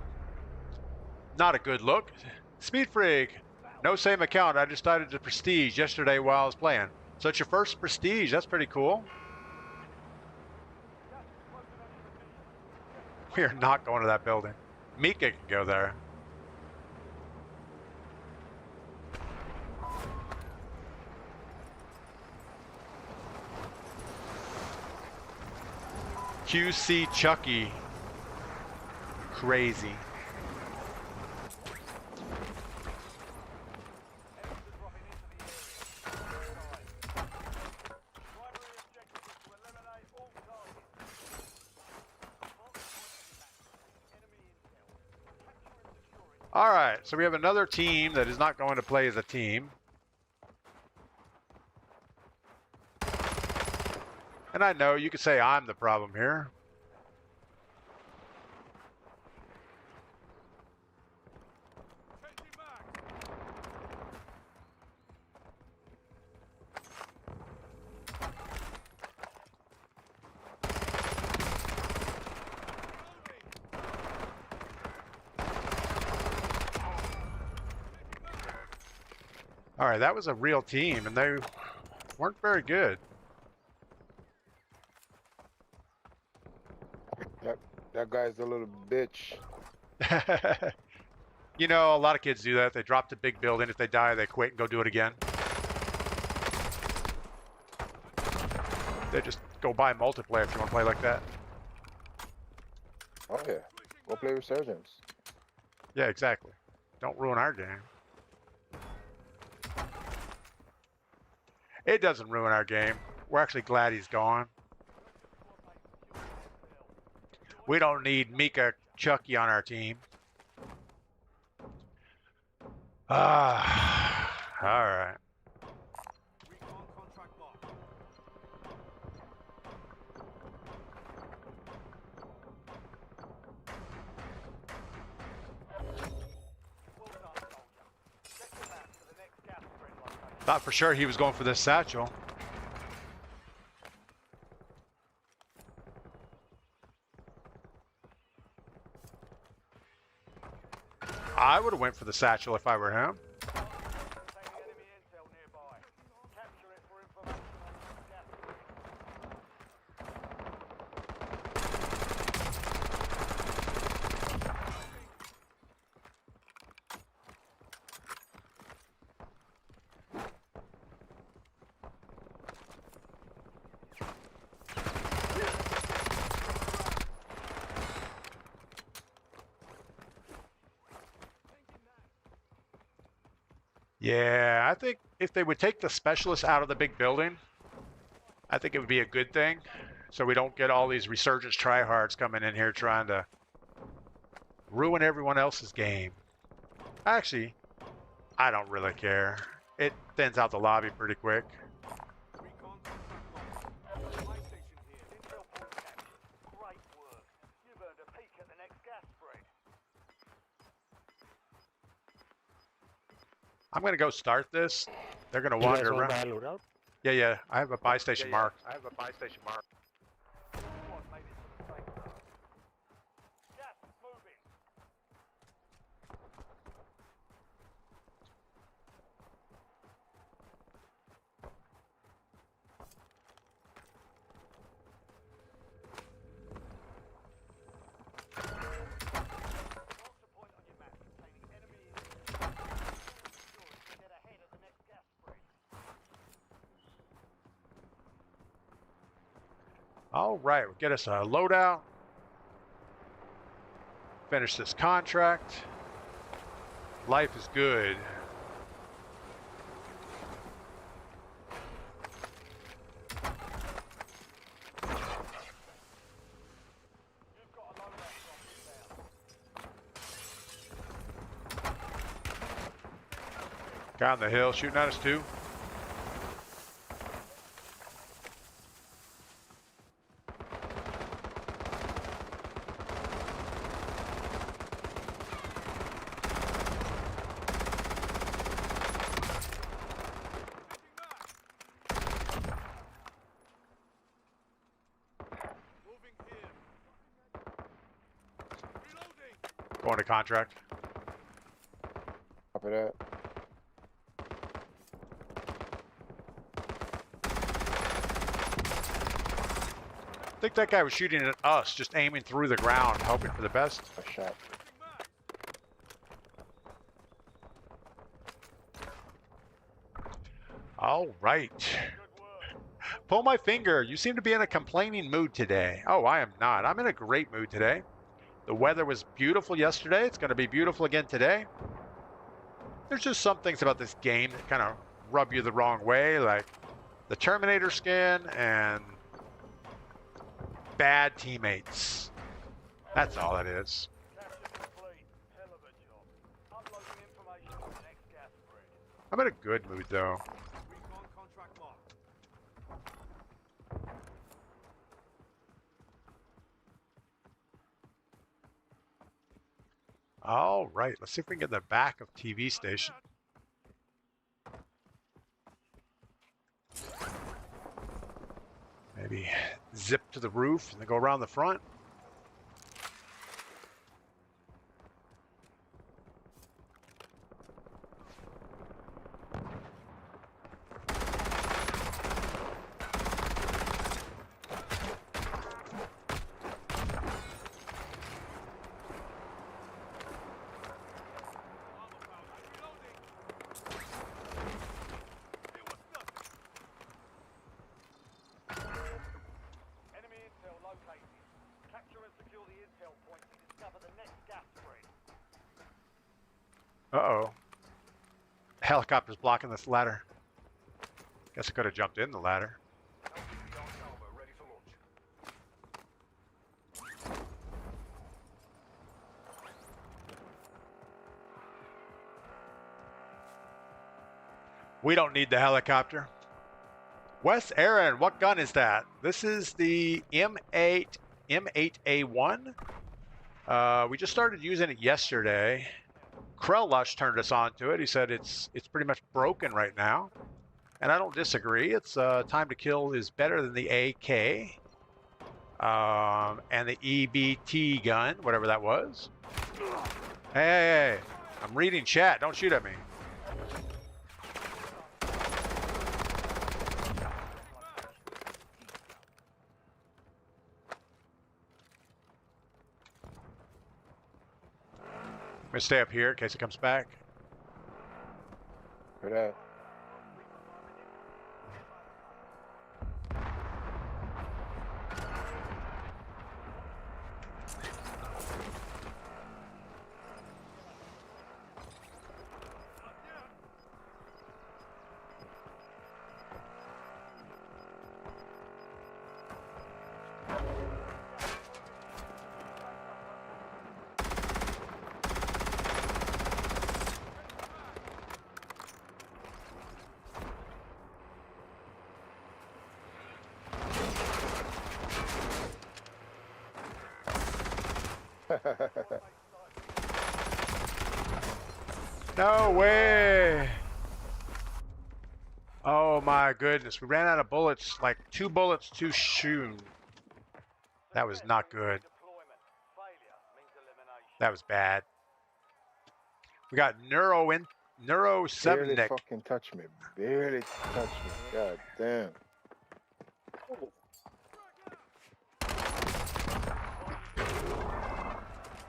Not a good look. Speed Freak. No same account. I just started to Prestige yesterday while I was playing. So it's your first Prestige. That's pretty cool. We are not going to that building. Mika can go there. QC Chucky. Crazy. All right, so we have another team that is not going to play as a team. And I know you could say I'm the problem here. All right, that was a real team, and they weren't very good. That guy's a little bitch. You know, a lot of kids do that. They drop the big building. If they die, they quit and go do it again. They just go buy multiplayer if you want to play like that. Oh yeah, go play Resurgence. Yeah, exactly. Don't ruin our game. It doesn't ruin our game. We're actually glad he's gone. We don't need Mika Chucky on our team. Ah, all right. Thought for sure he was going for this satchel. I would have went for the satchel if I were him. Yeah, I think if they would take the specialists out of the big building, I think it would be a good thing. So we don't get all these resurgence tryhards coming in here trying to ruin everyone else's game. Actually, I don't really care. It thins out the lobby pretty quick. I'm gonna go start this. They're gonna You guys wander want around. to buy loadout? Yeah, yeah. I have a buy station marked. Squad made it to the safe zone. Gas is moving. Marks a point on your map containing enemy inventory to get ahead of the next gas spread. All right, we'll get us a loadout. Finish this contract. Life is good. You've got a loadout drop inbound. Guy on the hill shooting at us too. Going to contract. Copy that. I think that guy was shooting at us, just aiming through the ground, hoping for the best. A shot. All right. Good work. Pull my finger. You seem to be in a complaining mood today. Oh, I am not. I'm in a great mood today. The weather was beautiful yesterday. It's going to be beautiful again today. There's just some things about this game that kind of rub you the wrong way, like the Terminator skin and bad teammates. That's all it is. Capture complete. Hell of a job. Uploading information for the next gas spread. I'm in a good mood, though. Recon contract marked. All right, let's see if we can get the back of TV station. Maybe zip to the roof and then go around the front. Enemy intel located. Capture and secure the intel point to discover the next gas spread. Uh-oh. Helicopter's blocking this ladder. Guess I could have jumped in the ladder. LTV on salvo, ready for launch. We don't need the helicopter. Wes Aaron, what gun is that? This is the M8A1. We just started using it yesterday. Krellush turned us onto it. He said it's pretty much broken right now. And I don't disagree. It's time to kill is better than the AK. And the EBT gun, whatever that was. Hey, I'm reading chat. Don't shoot at me. I'm gonna stay up here in case it comes back. For that. No way! Oh my goodness, we ran out of bullets, like 2 bullets too soon. That was not good. Deployment. Failure means elimination. That was bad. We got Neuro 7 Barely Nick. fucking touch me. Barely touch me. God damn.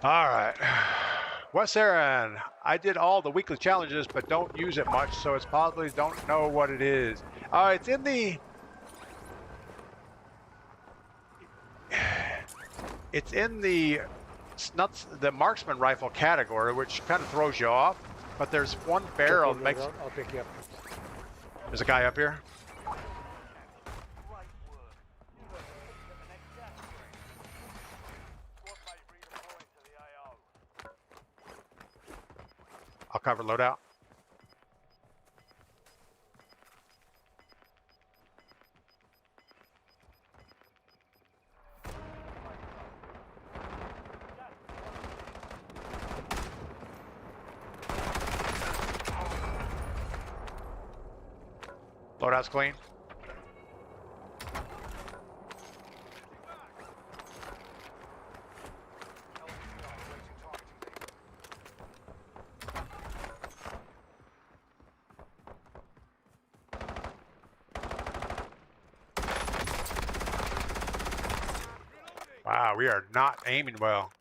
All right. Wes Aaron, I did all the weekly challenges, but don't use it much, so it's possibly don't know what it is. It's in the... It's in the marksman rifle category, which kind of throws you off. But there's one barrel that makes... I'll pick you up. There's a guy up here. Great work. You look at the next gas stream. Squad mate redeploying to the AO. I'll cover loadout. Loadout's clean. Wow, we are not aiming well.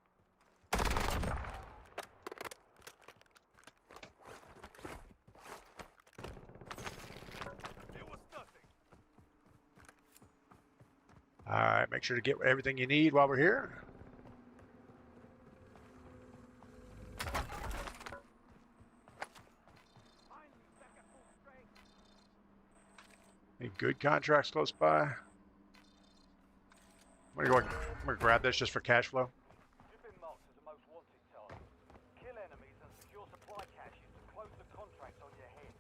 All right, make sure to get everything you need while we're here. Any good contracts close by? I'm gonna grab this just for cash flow. You've been marked as a most wanted target. Kill enemies and secure supply caches to close the contract on your head.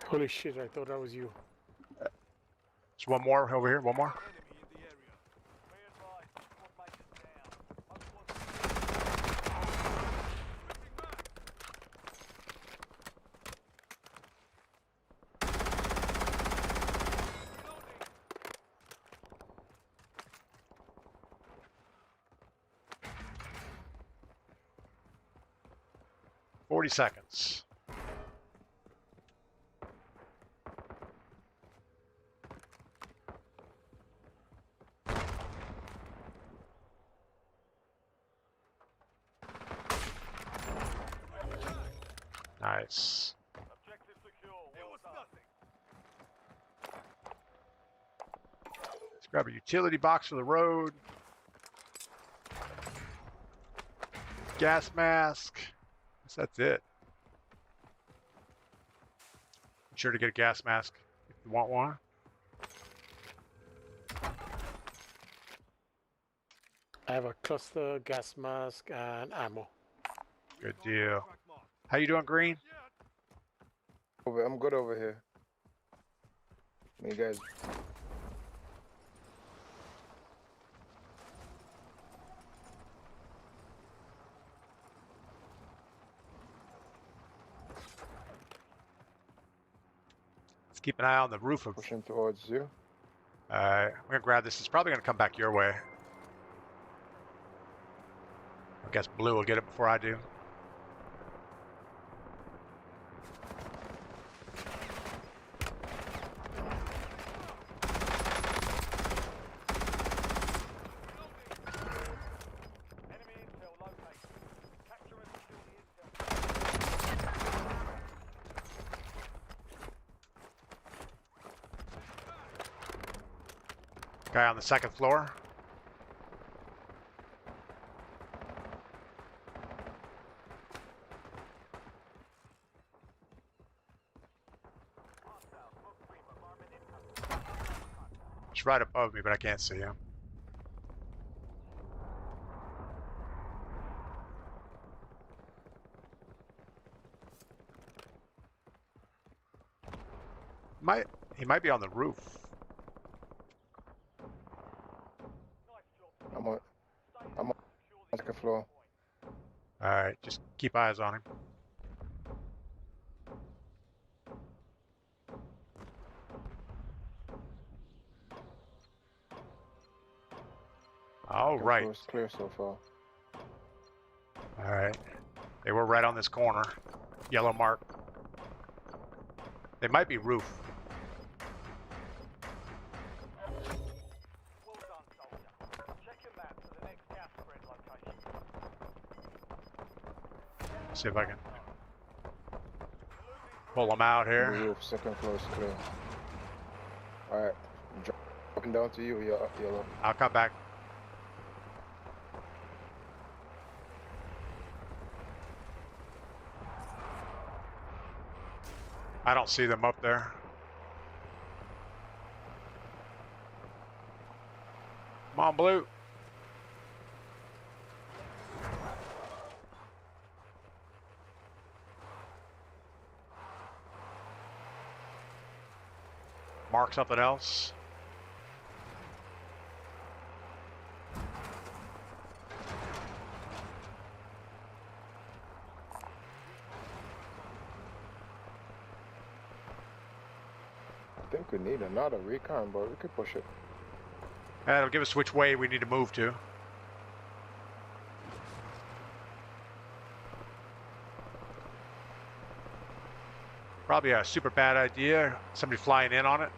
Holy shit, I thought that was you. There's one more over here. One more. Be advised, squad mate is down. Most wanted. Reloading. 40 seconds. Nice. Objective secure. Well done. Let's grab a utility box for the road. Gas mask. Guess that's it. Be sure to get a gas mask if you want one. I have a cluster, gas mask, and ammo. Good deal. How you doing, Green? I'm good over here. You guys. Let's keep an eye on the roof of... Pushing towards you. I'm gonna grab this. It's probably gonna come back your way. I guess Blue will get it before I do. Enemy intel located. Capture and secure the intel. Guy on the second floor. He's right above me, but I can't see him. He might be on the roof. I'm on the second floor. All right, just keep eyes on him. All Second right. floor is clear so far. All right. They were right on this corner. Yellow mark. They might be roof. Well done, soldier. Check your map for the next gas spread location. See if I can pull them out The here. roof, second floor is clear. Alright. Dropping down to you, yellow. I'll come back. I don't see them up there. Come on, blue. Mark something else. I think we need another recon, but we could push it. That'll give us which way we need to move to. Probably a super bad idea. Somebody flying in on it.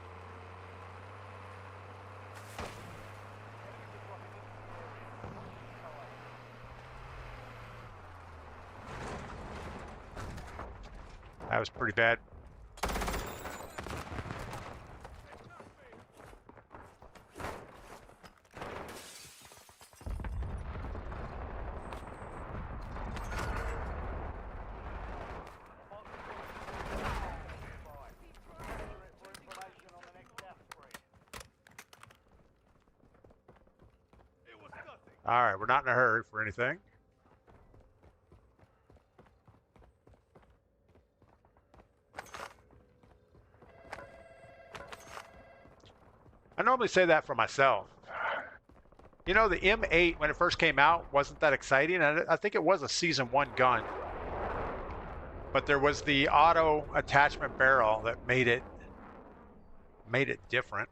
That was pretty bad. All right, we're not in a hurry for anything. I normally say that for myself. You know, the M8, when it first came out, wasn't that exciting. I think it was a Season 1 gun. But there was the auto attachment barrel that made it different.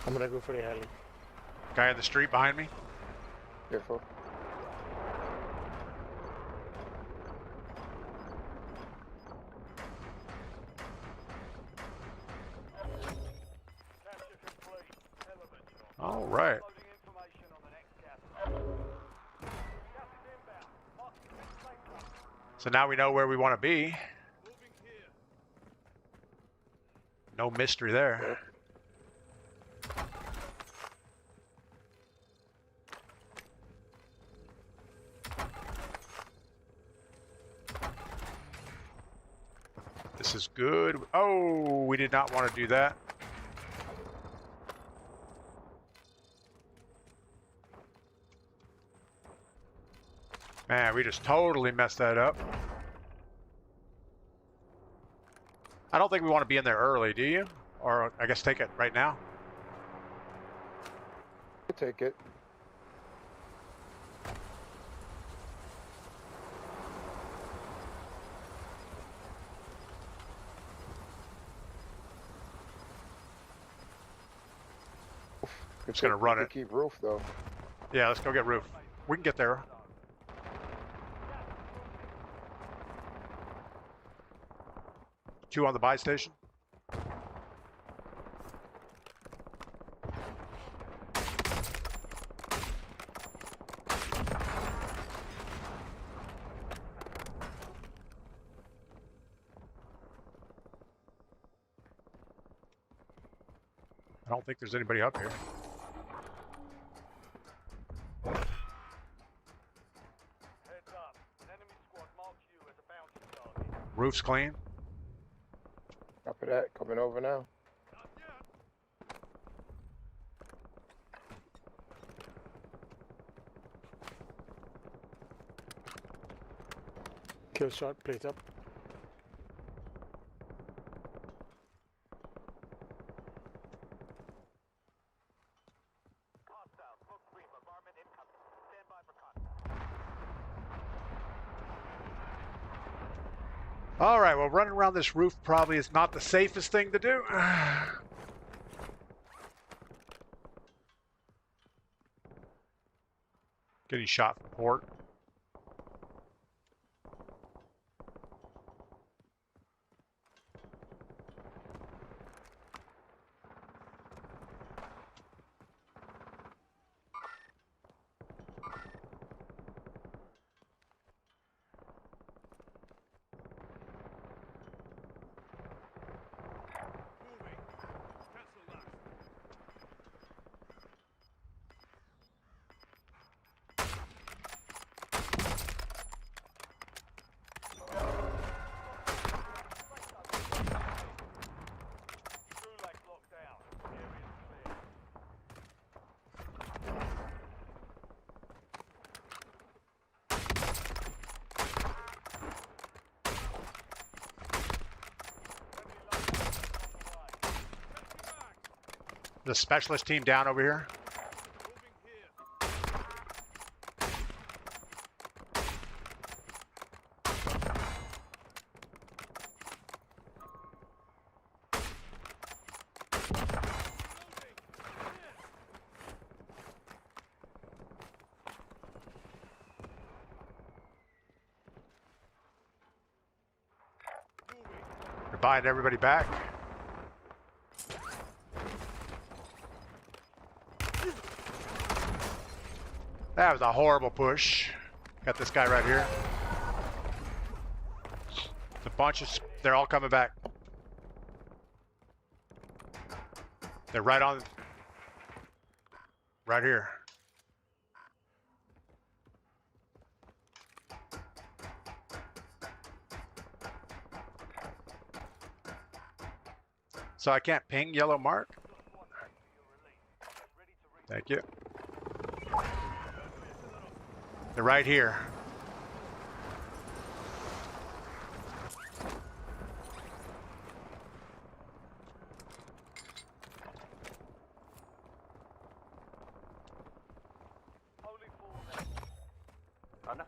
I'm gonna go for the heli. Guy in the street behind me. Careful. All right. So now we know where we want to be. No mystery there. This is good. Oh, we did not want to do that. Man, we just totally messed that up. I don't think we want to be in there early, do you? Or I guess take it right now. Take it. Just gonna run it. Keep roof though. Yeah, let's go get roof. We can get there. Two on the buy station. I don't think there's anybody up here. Roof's clean. Copy that. Coming over now. Kill shot, plate up. Hostile, smoke screen, bombardment incoming. Stand by for contact. All right, well, running around this roof probably is not the safest thing to do. Getting shot from port. Gulag's locked down. Area's clear. Friendly loadout on the way. The specialist team down over here. They're buying everybody back. That was a horrible push. Got this guy right here. It's a bunch of... They're all coming back. They're right on... Right here. So I can't ping yellow mark? Thank you. They're right here. Only 4 left. Ana?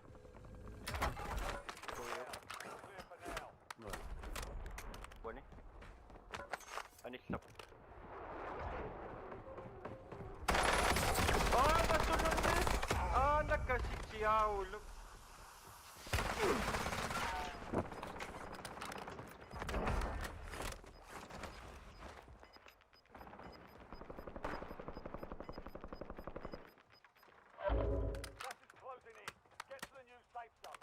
Clear for now. Buoni? Anis na. Nasunod din! Nagkasiksiyaw. Look. Gas is closing in. Get to the new safe zone.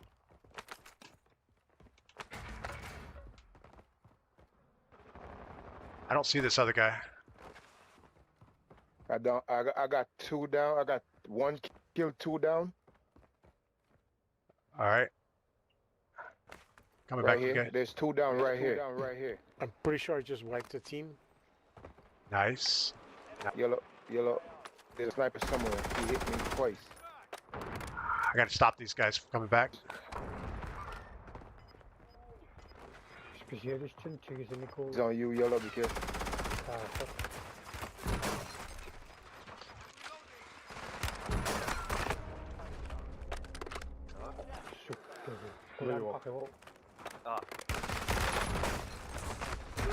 I don't see this other guy. I don't. I got 2 down. I got 1 kill, 2 down. All right. Coming Right back here. again. There's 2 down right here. Right here. I'm pretty sure I just wiped the team. Nice. Yellow. Yellow. There's a sniper somewhere. He hit me twice. I gotta stop these guys from coming back. Specjalist için çekizini He's on you, Yellow. Be careful.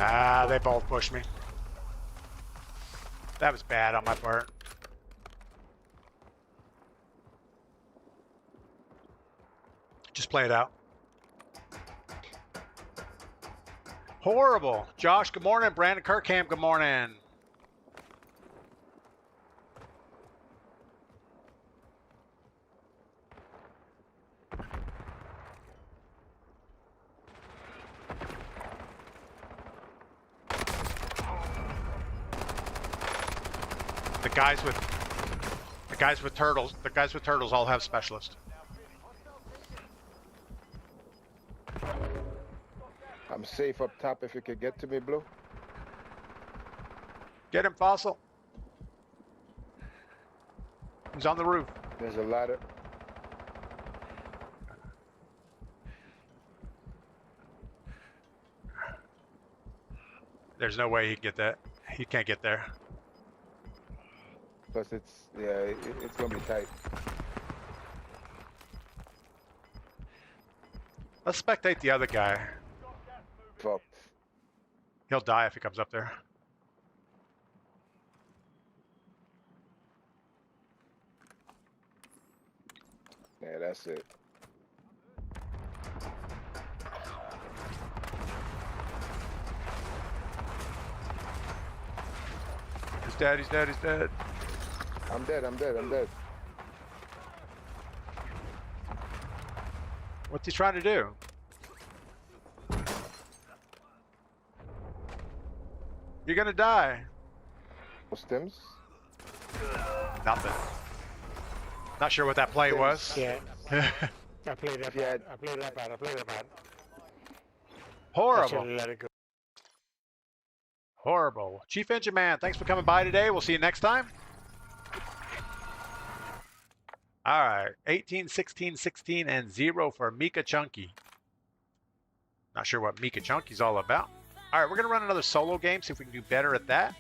Ah, they both pushed me. That was bad on my part. Just play it out. Horrible. Josh, good morning. Brandon Kirkham, good morning. The guys with turtles all have specialists. I'm safe up top if you could get to me, Blue. Get him, Fossil. He's on the roof. There's a ladder. There's no way he can get that. He can't get there. Plus, it's gonna be tight. Let's spectate the other guy. Fuck. He'll die if he comes up there. Yeah, that's it. He's dead, he's dead, he's dead. I'm dead. I'm dead. I'm dead. What's he trying to do? You're gonna die. Stims? Nothing. Not sure what that play was. Yeah. I played that Yeah. bad. I played that bad. I played that bad. I Horrible. should have let it go. Horrible. Chief Engine Man, thanks for coming by today. We'll see you next time. All right. 18, 16, 16, and 0 for Mika Chunky. Not sure what Mika Chunky's all about. All right, we're going to run another solo game, see if we can do better at that.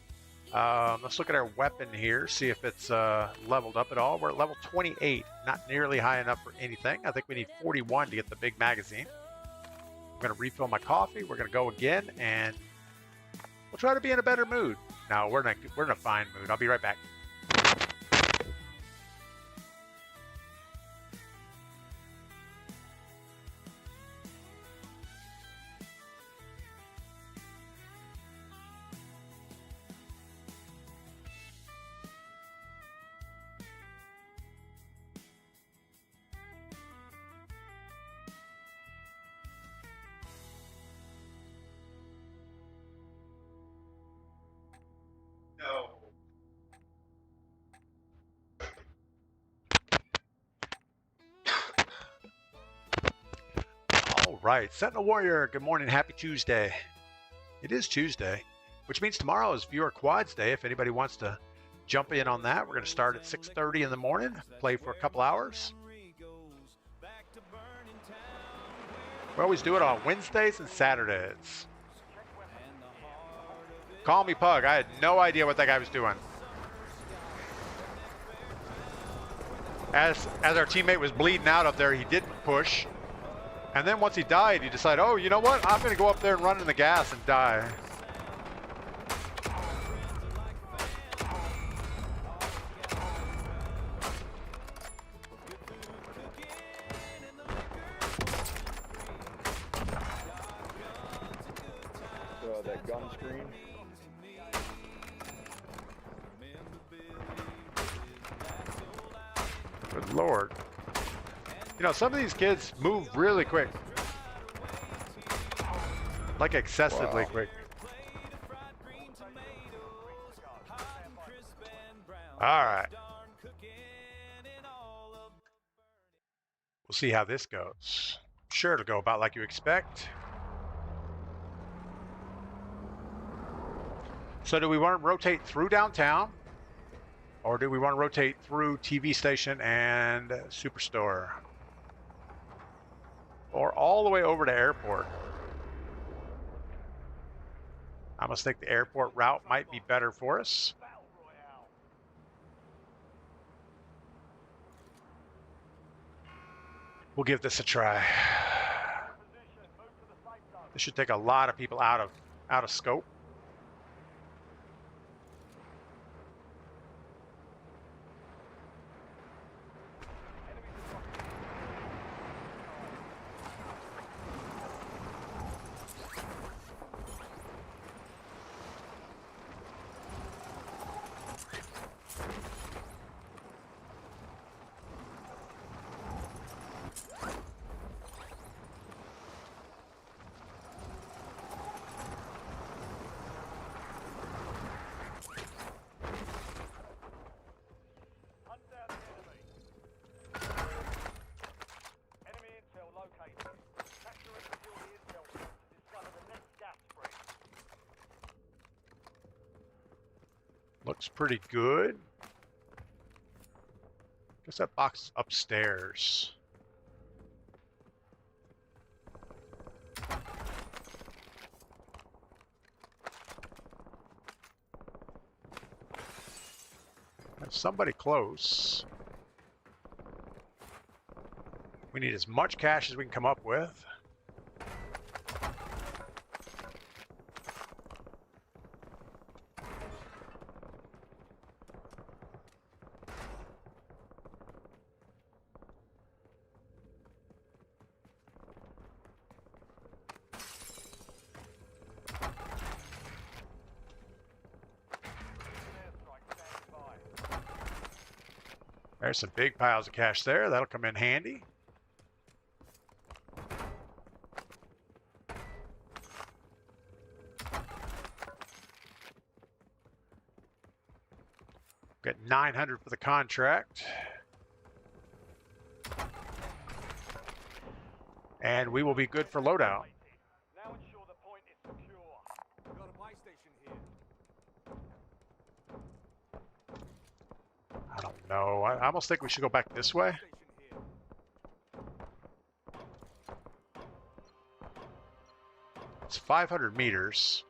Let's look at our weapon here, see if it's leveled up at all. We're at level 28, not nearly high enough for anything. I think we need 41 to get the big magazine. I'm going to refill my coffee. We're going to go again, and we'll try to be in a better mood. No, we're in a fine mood. I'll be right back. No. All right, Sentinel Warrior, good morning, happy Tuesday. It is Tuesday, which means tomorrow is Viewer Quads Day. If anybody wants to jump in on that, we're going to start at 6:30 in the morning, play for a couple hours. We always do it on Wednesdays and Saturdays. Call me Pug. I had no idea what that guy was doing. As our teammate was bleeding out up there, he didn't push. And then once he died, he decided, oh, you know what? I'm going to go up there and run in the gas and die. That gun screen. Good Lord. You know, some of these kids move really quick. Like excessively quick. All right. We'll see how this goes. Sure, it'll go about like you expect. So do we want to rotate through downtown? Or do we want to rotate through TV station and Superstore? Or all the way over to airport? I must think the airport route might be better for us. We'll give this a try. This should take a lot of people out of scope. Looks pretty good. Guess that box is upstairs. There's somebody close. We need as much cash as we can come up with. There's some big piles of cash there. That'll come in handy. Got 900 for the contract. And we will be good for loadout. Now ensure the point is secure. Got a buy station here. I don't know. I almost think we should go back this way. Station here. It's 500 meters.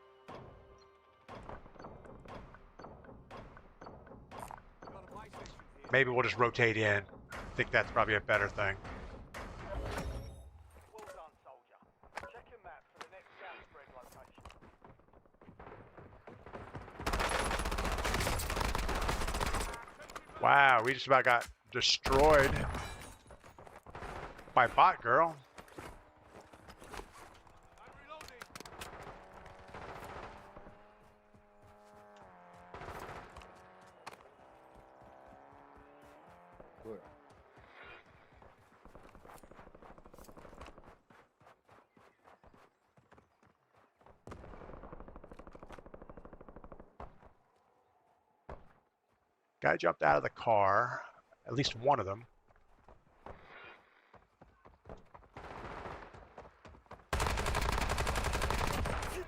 Got a buy station here. Maybe we'll just rotate in. I think that's probably a better thing. Well done, soldier. Check your map for the next gas spread location. Wow, we just about got destroyed by bot girl. I'm reloading. Good. Guy jumped out of the car. At least one of them. Effective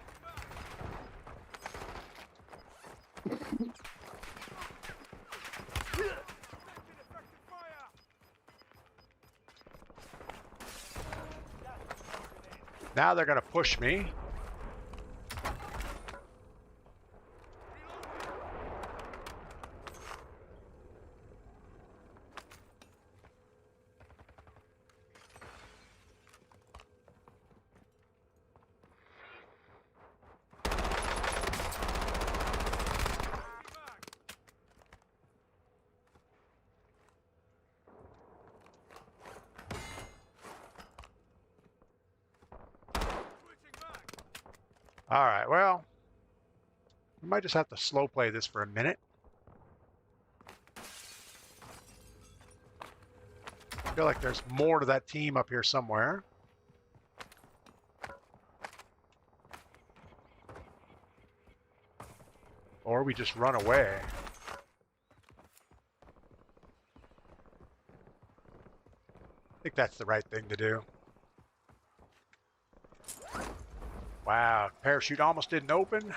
fire. Now they're gonna push me. Switching back. All right, well, we might just have to slow play this for a minute. I feel like there's more to that team up here somewhere. Or we just run away. I think that's the right thing to do. Wow, parachute almost didn't open.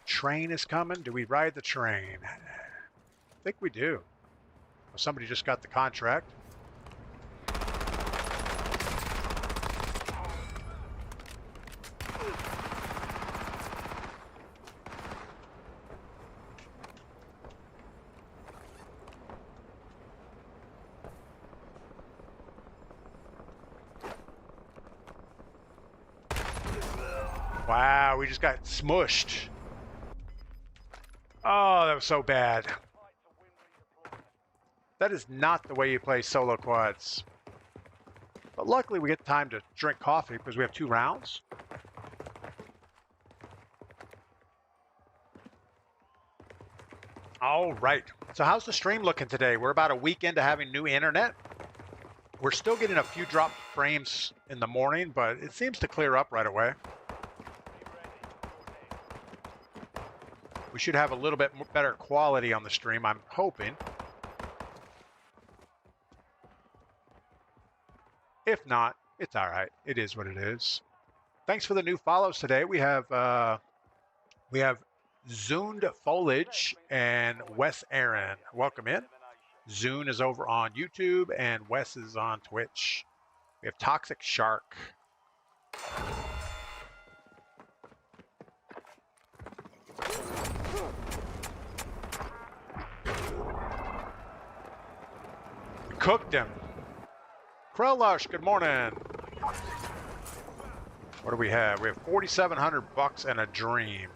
Train is coming. Do we ride the train? I think we do. Well, somebody just got the contract. Wow, we just got smushed. Oh, that was so bad. That is not the way you play solo quads. But luckily we get time to drink coffee because we have 2 rounds. All right. So how's the stream looking today? We're about a week into having new internet. We're still getting a few drop frames in the morning, but it seems to clear up right away. We should have a little bit better quality on the stream, I'm hoping. If not, it's all right. It is what it is. Thanks for the new follows today. We have Zoomed Foliage and Wes Aaron. Welcome in. Elimination. Zune is over on YouTube and Wes is on Twitch. We have Toxic Shark. We cooked him. Krellush, good morning. What do we have? We have 4,700 bucks and a dream.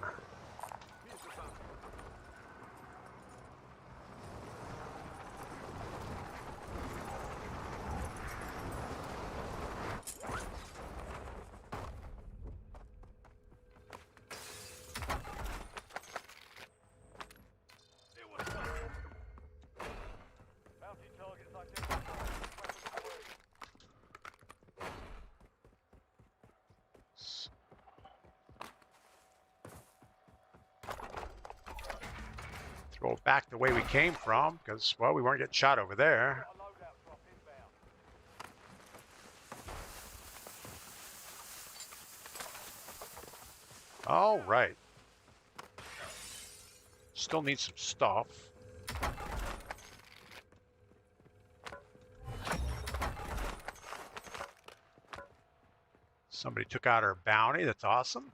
Bounty targets identified. Weapons free. Throw it back the way we came from, because, well, we weren't getting shot over there. A loadout drop inbound. All right. Still need some stuff. Somebody took out our bounty. That's awesome.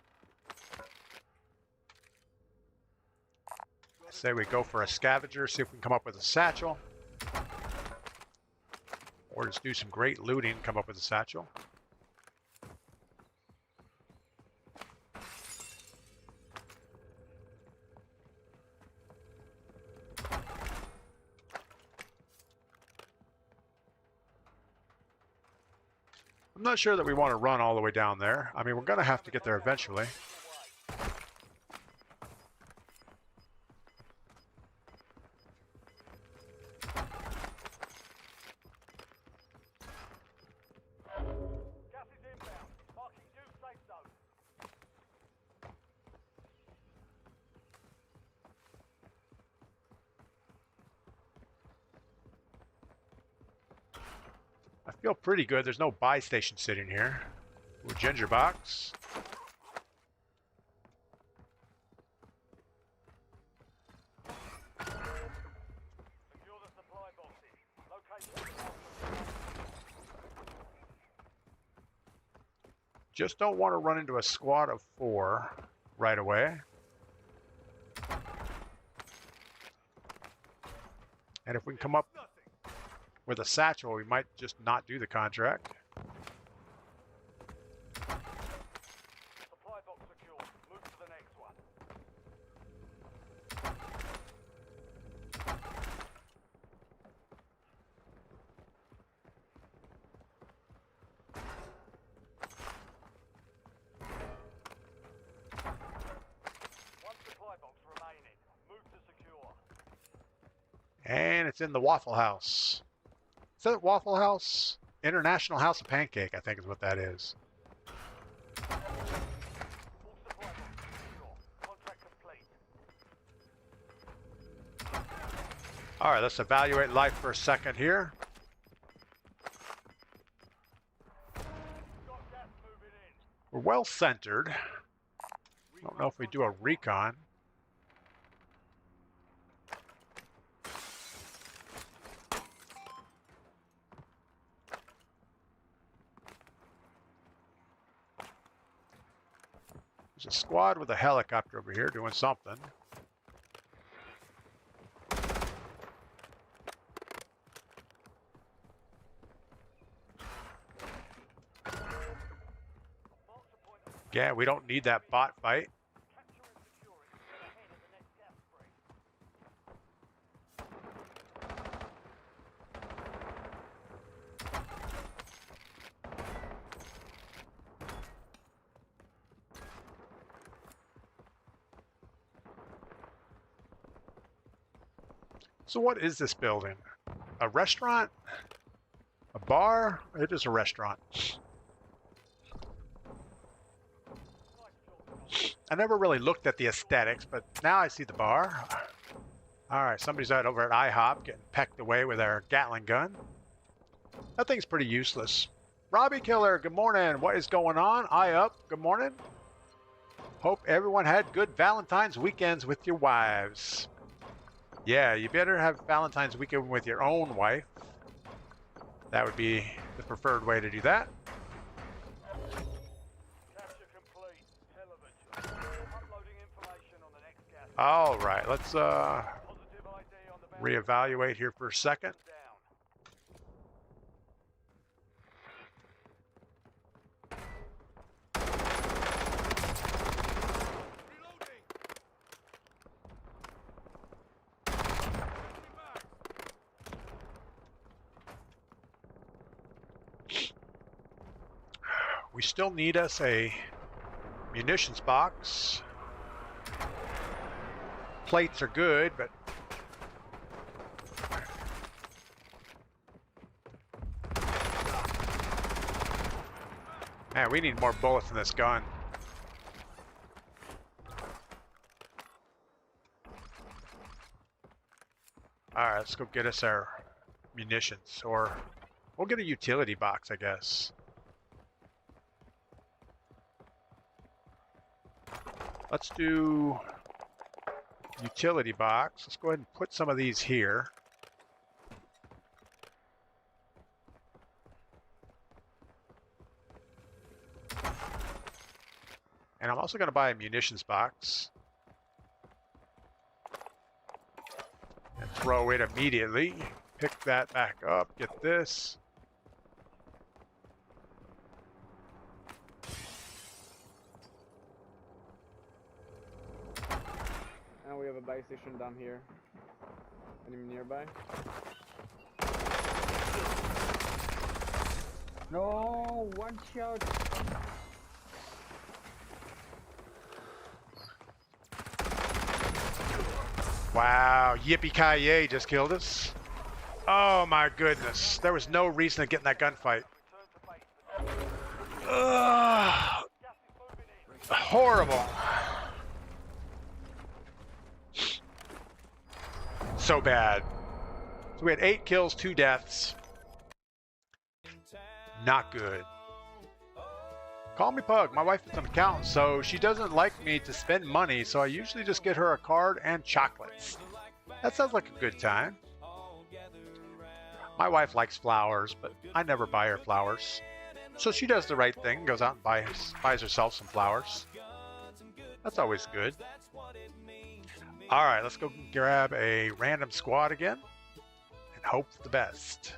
I say we go for a scavenger, see if we can come up with a satchel. Or just do some great looting and come up with a satchel. I'm not sure that we want to run all the way down there. I mean, we're going to have to get there eventually. Gas is inbound. Marking new safe zone. I feel pretty good. There's no buy station sitting here. Ooh, ginger box. Secure the supply boxes. Location. Just don't want to run into a squad of 4 right away. And if we can come up with a satchel, we might just not do the contract. Supply box secure. Move to the next one. One supply box remaining. Move to secure. And it's in the Waffle House. Is that Waffle House? International House of Pancake, I think is what that is. All supply boxes secure. Contract complete. All right, let's evaluate life for a second here. Got gas moving in. We're well centered. I don't know if we do a recon. There's a squad with a helicopter over here doing something. Yeah, we don't need that bot fight. Capture and secure it to get ahead of the next gas spree. So what is this building? A restaurant? A bar? It is a restaurant. I never really looked at the aesthetics, but now I see the bar. All right, somebody's out over at IHOP getting pecked away with our Gatling gun. That thing's pretty useless. Robbie Killer, good morning. What is going on? Eye up, good morning. Hope everyone had good Valentine's weekends with your wives. Yeah, you better have Valentine's weekend with your own wife. That would be the preferred way to do that. Capture complete. Hell of a job. Uploading information on the next gas. All right, let's Positive ID on the bounty reevaluate here for a second. down. Reloading. Switching back. We still need us a munitions box. Plates are good, but man, we need more bullets in this gun. All right, let's go get us our munitions, or we'll get a utility box, I guess. Let's do utility box. Let's go ahead and put some of these here. And I'm also going to buy a munitions box. And throw it immediately. Pick that back up. Get this. And we have a buy station down here. Any nearby? No, one shot. Wow, yippee-ki-yay just killed us. Oh my goodness, there was no reason to get in that gunfight. Ugh, horrible. So bad. So we had 8 kills, 2 deaths. Not good. Call me Pug. My wife is an accountant, so she doesn't like me to spend money, so I usually just get her a card and chocolates. That sounds like a good time. My wife likes flowers, but I never buy her flowers. So she does the right thing, goes out and buys herself some flowers. That's always good. All right, let's go grab a random squad again and hope for the best.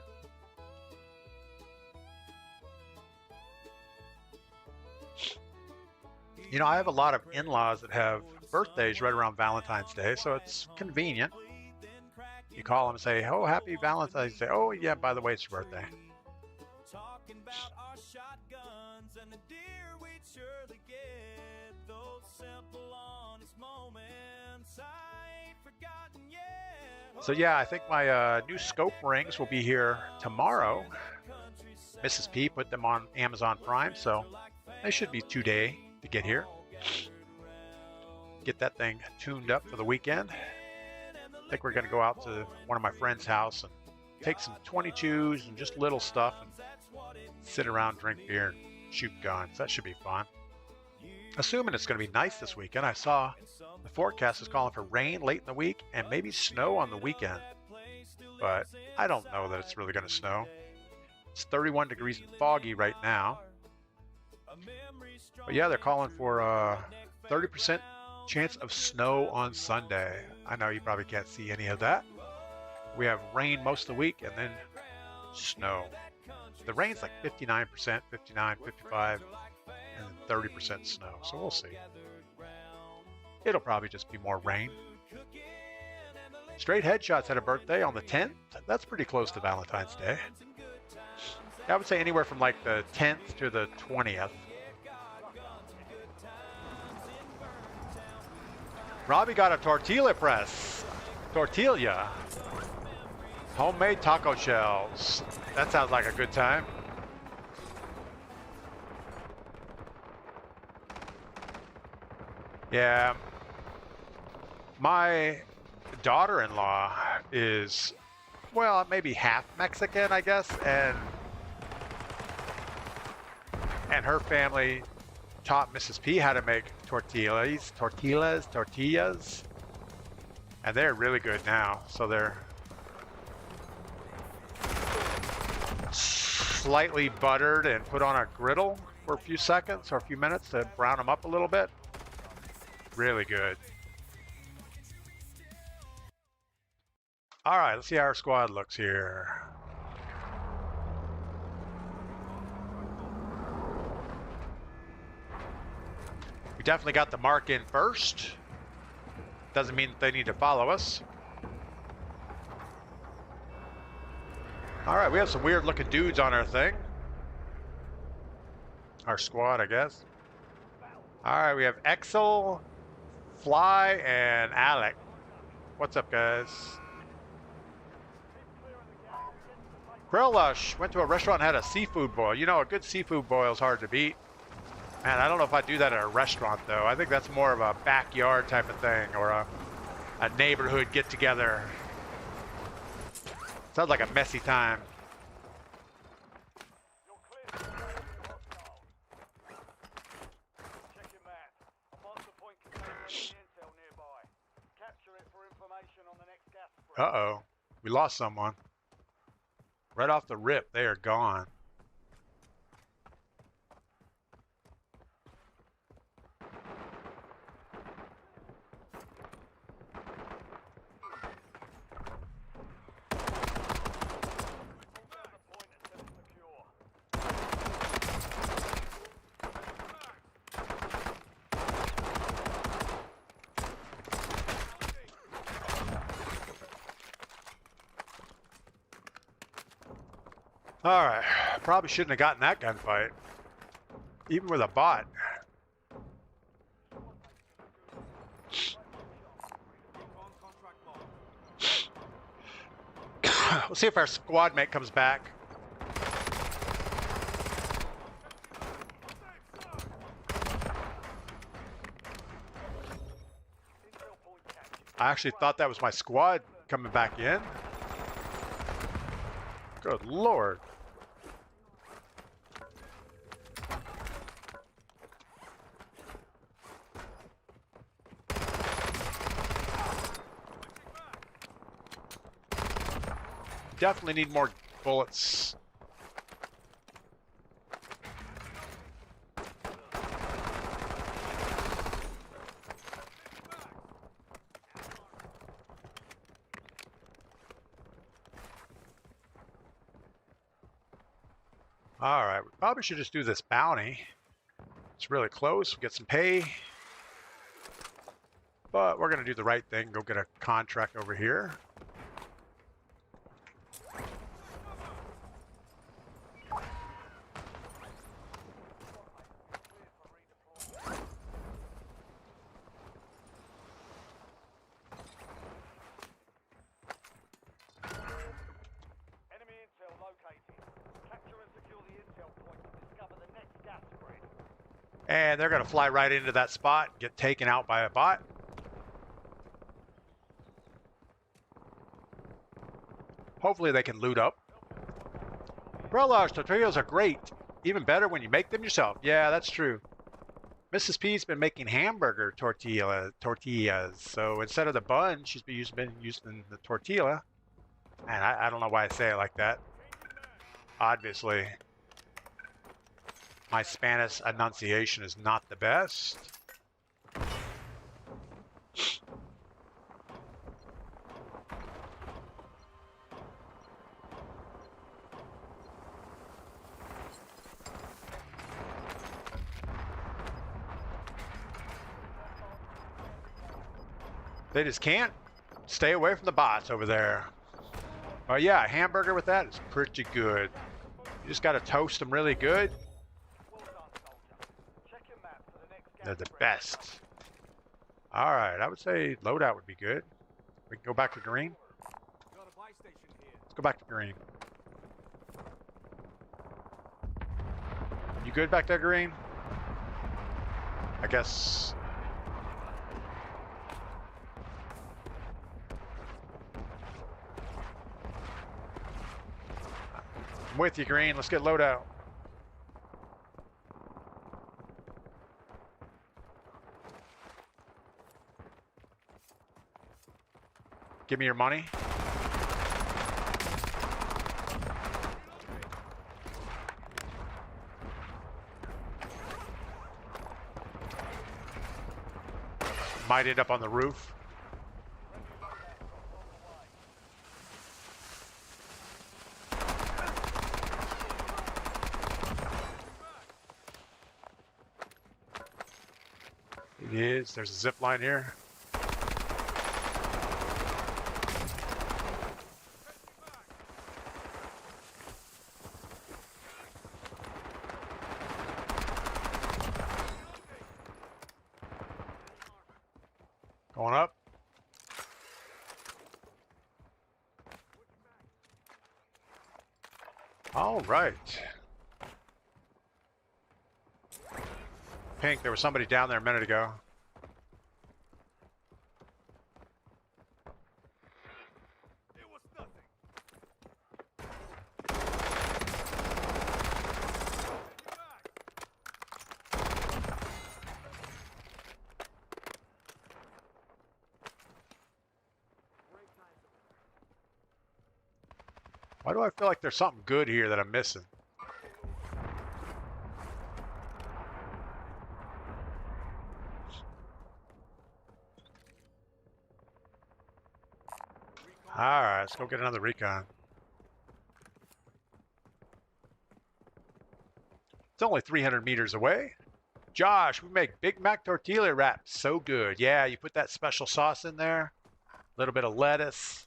You know, I have a lot of in-laws that have birthdays right around Valentine's Day, so it's convenient. You call them and say, oh, happy Valentine's Day. Oh, yeah, by the way, it's your birthday. So yeah, I think my new scope rings will be here tomorrow. Mrs. P put them on Amazon Prime, so they should be 2-day to get here. Get that thing tuned up for the weekend. I think we're going to go out to one of my friend's house and take some 22s and just little stuff and sit around, drink beer, and shoot guns. That should be fun. Assuming it's going to be nice this weekend. I saw the forecast is calling for rain late in the week and maybe snow on the weekend. But I don't know that it's really going to snow. It's 31 degrees and foggy right now. But yeah, they're calling for a 30% chance of snow on Sunday. I know you probably can't see any of that. We have rain most of the week and then snow. The rain's like 59%, 59, 55, and then 30% snow. So we'll see. It'll probably just be more rain. Straight Headshots had a birthday on the 10th. That's pretty close to Valentine's Day. I would say anywhere from like the 10th to the 20th. Robbie got a tortilla press. Tortilla. Homemade taco shells. That sounds like a good time. Yeah. My daughter-in-law is, well, maybe half Mexican, I guess, and her family taught Mrs. P how to make tortillas, and they're really good now. So they're slightly buttered and put on a griddle for a few seconds or a few minutes to brown them up a little bit. Really good. All right, let's see how our squad looks here. We definitely got the mark in first. Doesn't mean that they need to follow us. All right, we have some weird looking dudes on our thing. Our squad, I guess. All right, we have Exel, Fly, and Alec. What's up, guys? Grilllush went to a restaurant and had a seafood boil. You know, a good seafood boil is hard to beat. Man, I don't know if I'd do that at a restaurant, though. I think that's more of a backyard type of thing, or a neighborhood get-together. Sounds like a messy time. You're clear to engage with hostiles. Check your map. A monster point containing enemy intel nearby. Capture it for information on the next gas spread. Uh-oh. We lost someone. Right off the rip, they are gone. All right, probably shouldn't have gotten that gunfight, even with a bot. We'll see if our squad mate comes back. I actually thought that was my squad coming back in. Good Lord. Definitely need more bullets. All right, we probably should just do this bounty. It's really close, we get some pay. But we're gonna do the right thing, go get a contract over here. And they're going to fly right into that spot, get taken out by a bot. Hopefully they can loot up. Grilllush tortillas are great. Even better when you make them yourself. Yeah, that's true. Mrs. P's been making hamburger tortillas. So instead of the bun, she's been using the tortilla. And I don't know why I say it like that. Obviously, my Spanish enunciation is not the best. They just can't stay away from the bots over there. Oh yeah, a hamburger with that is pretty good. You just got to toast them really good. They're the best. All right, I would say loadout would be good. We can go back to green. Let's go back to green. You good back there, green? I guess. I'm with you, green. Let's get loadout. Give me your money. Might end up on the roof. It is. There's a zip line here. Going up. All right. Pink, there was somebody down there a minute ago. It was nothing. Why do I feel like there's something good here that I'm missing? Alright, let's go get another recon. It's only 300 meters away. Josh, we make Big Mac tortilla wraps. So good. Yeah, you put that special sauce in there. A little bit of lettuce.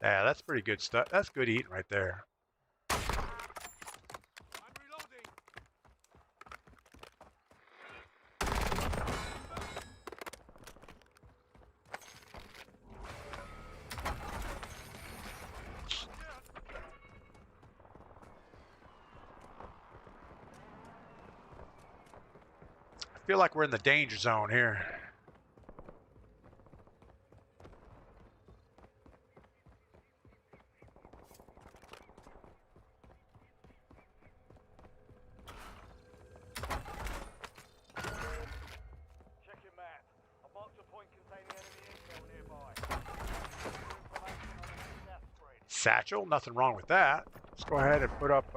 Yeah, that's pretty good stuff. That's good eating right there. I'm reloading. I feel like we're in the danger zone here. Check your map. I marked a point containing enemy intel nearby. Information on the south spread. Satchel, nothing wrong with that. Let's go ahead and put up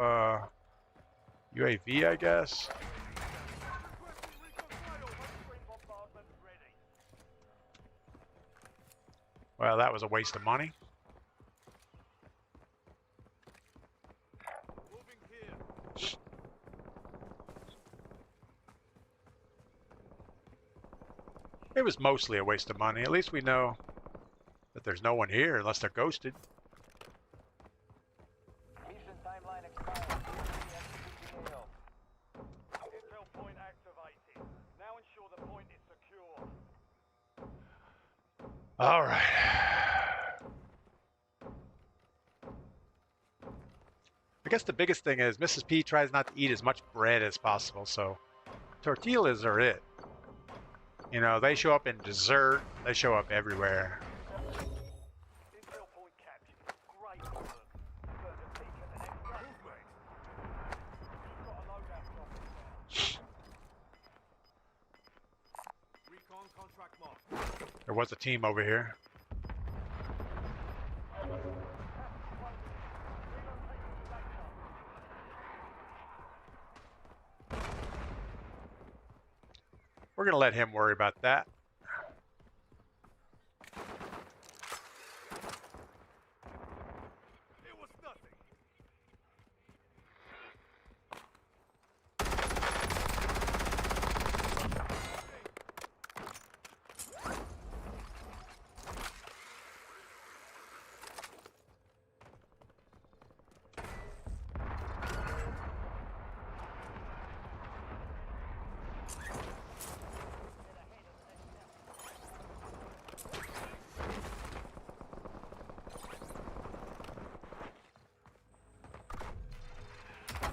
UAV, I guess. Screen bombardment ready. Well, that was a waste of money. Moving here. It was mostly a waste of money. At least we know that there's no one here unless they're ghosted. Mission timeline expired. DPGladius. Intel point activated. Now ensure the point is secure. All right. I guess the biggest thing is Mrs. P tries not to eat as much bread as possible, so tortillas are it. You know, they show up in dessert. They show up everywhere. Intel point captured. Great work. Further peek at the next one. You've got a loadout drop. Recon contract marked. There was a team over here. We're going to let him worry about that. It was nothing.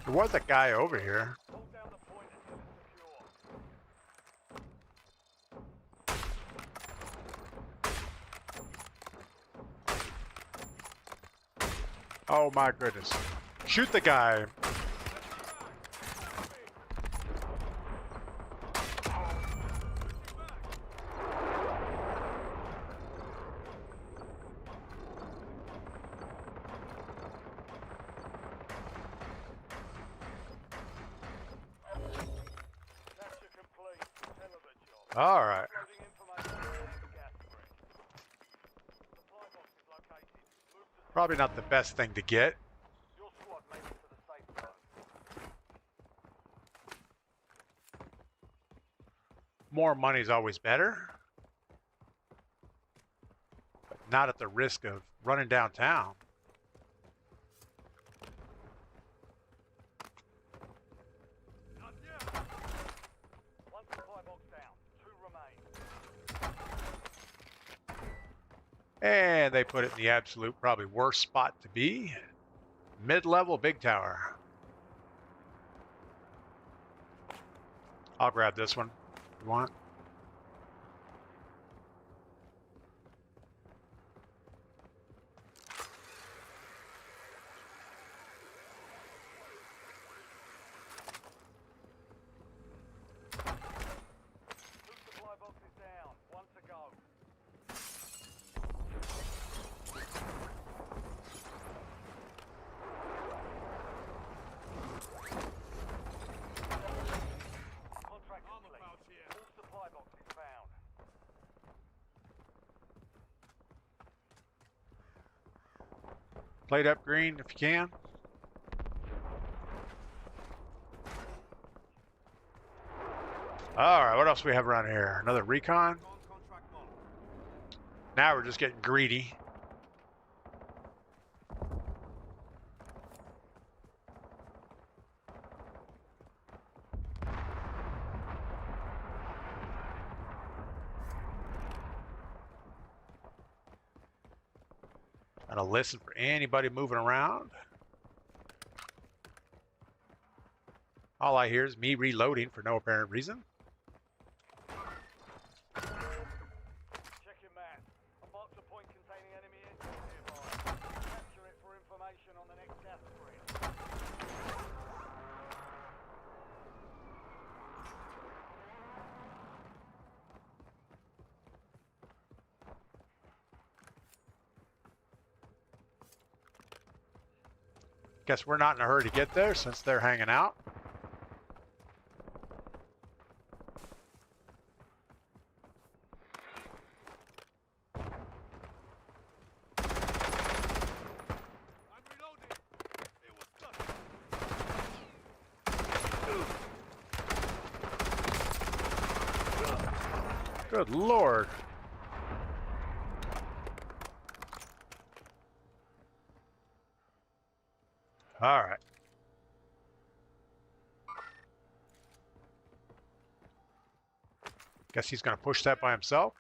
There was a guy over here. Hold down the point until it's secure. Oh my goodness. Shoot the guy. All right. Loading information on the next gas spread. Supply box is located. Move to Probably not the best thing to get. your squad made it to the safe zone. More money's always better. But not at the risk of running downtown. Not yet. One supply box down. 2 remain. And they put it in the absolute probably worst spot to be. Mid-level big tower. I'll grab this one if you want. Two supply boxes down. 1 to go. Contract Armor complete. pouch here. All supply boxes found. Plate up green if you can. All right, what else do we have around here? Another recon. Recon contract marked. Now we're just getting greedy. Gotta listen for anybody moving around. All I hear is me reloading for no apparent reason. Check your map. I marked a point containing enemy intel nearby. Capture it for information on the next gas spread. Guess we're not in a hurry to get there since they're hanging out. I'm reloading. It was nothing. Good Lord. All right. Guess he's going to push that by himself.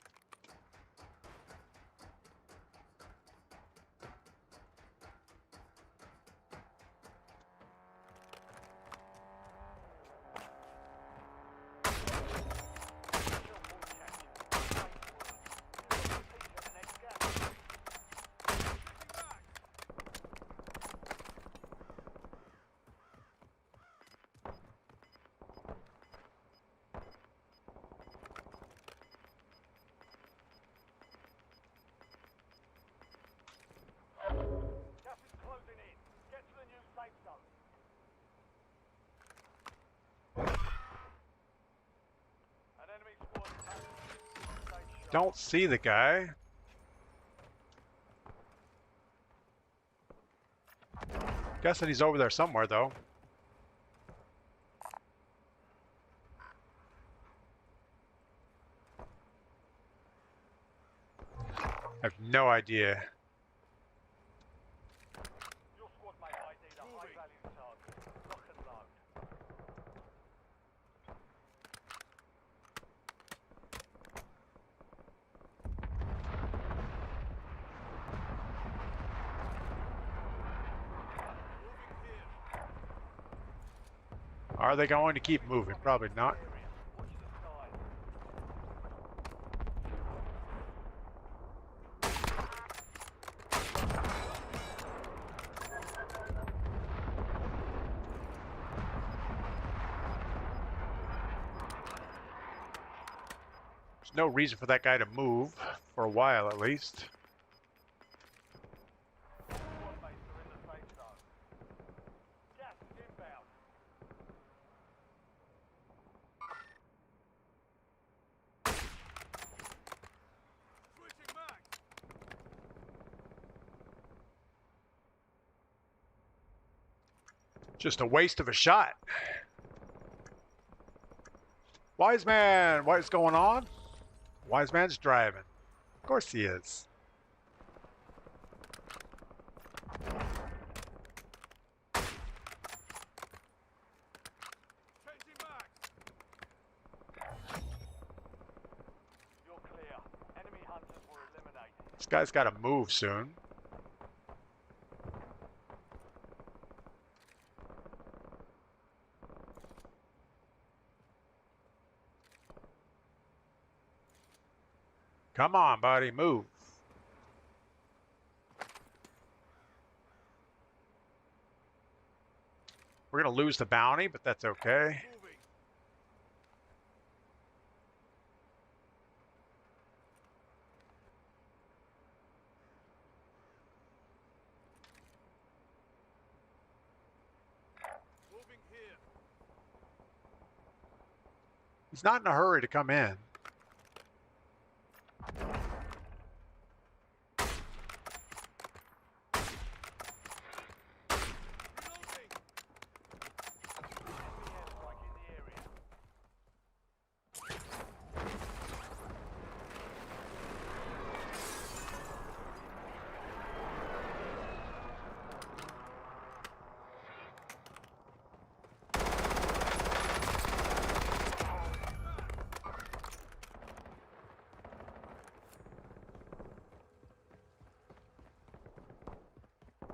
Gas is closing in. Get to the new safe zone. An enemy squad is happening. Stay sharp. Don't see the guy. Guessing he's over there somewhere, though. I have no idea. Your squad mate ID'd a high-value target. Lock and load. Moving here. Are they going to keep moving? Probably not. Area. Watch the skies. There's no reason for that guy to move, for a while at least. Squad mates are in the safe zone. Gas is inbound. Just a waste of a shot. Wise man, what is going on? Wise man's driving. Of course he is. Changing back. You're clear. Enemy hunters were eliminated. This guy's got to move soon. Come on, buddy, move. We're going to lose the bounty, but that's okay. Moving. Moving here. He's not in a hurry to come in. Reloading. Enemy airstrike in the area.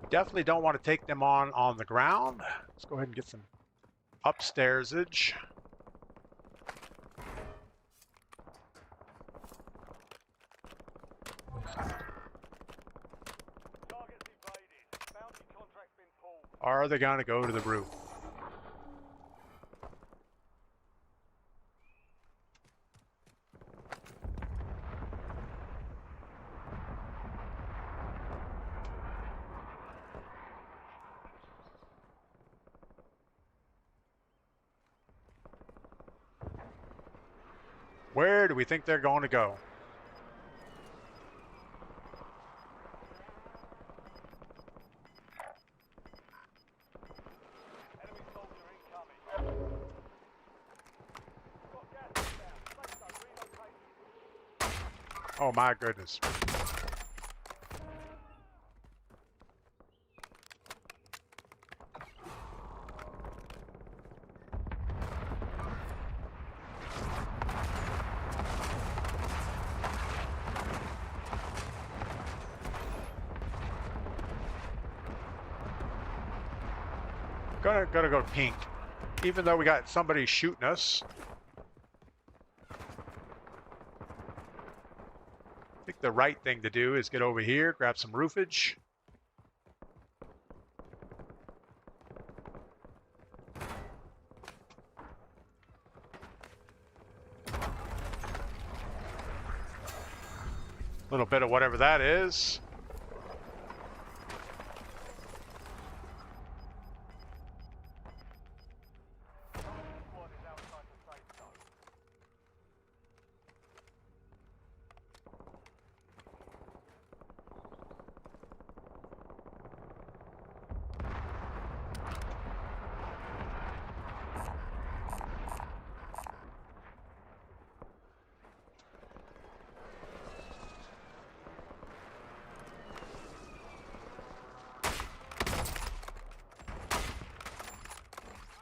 Definitely don't want to take them on the ground. Let's go ahead and get some upstairsage. Targets evaded. Bounty contract been pulled. Are they going to go to the roof? Where do we think they're going to go? Enemy soldier incoming. Got gas inbound. Safe zone relocated. Oh my goodness. Gonna go pink. Even though we got somebody shooting us. I think the right thing to do is get over here, grab some roofage. A little bit of whatever that is. Squad is outside the safe zone.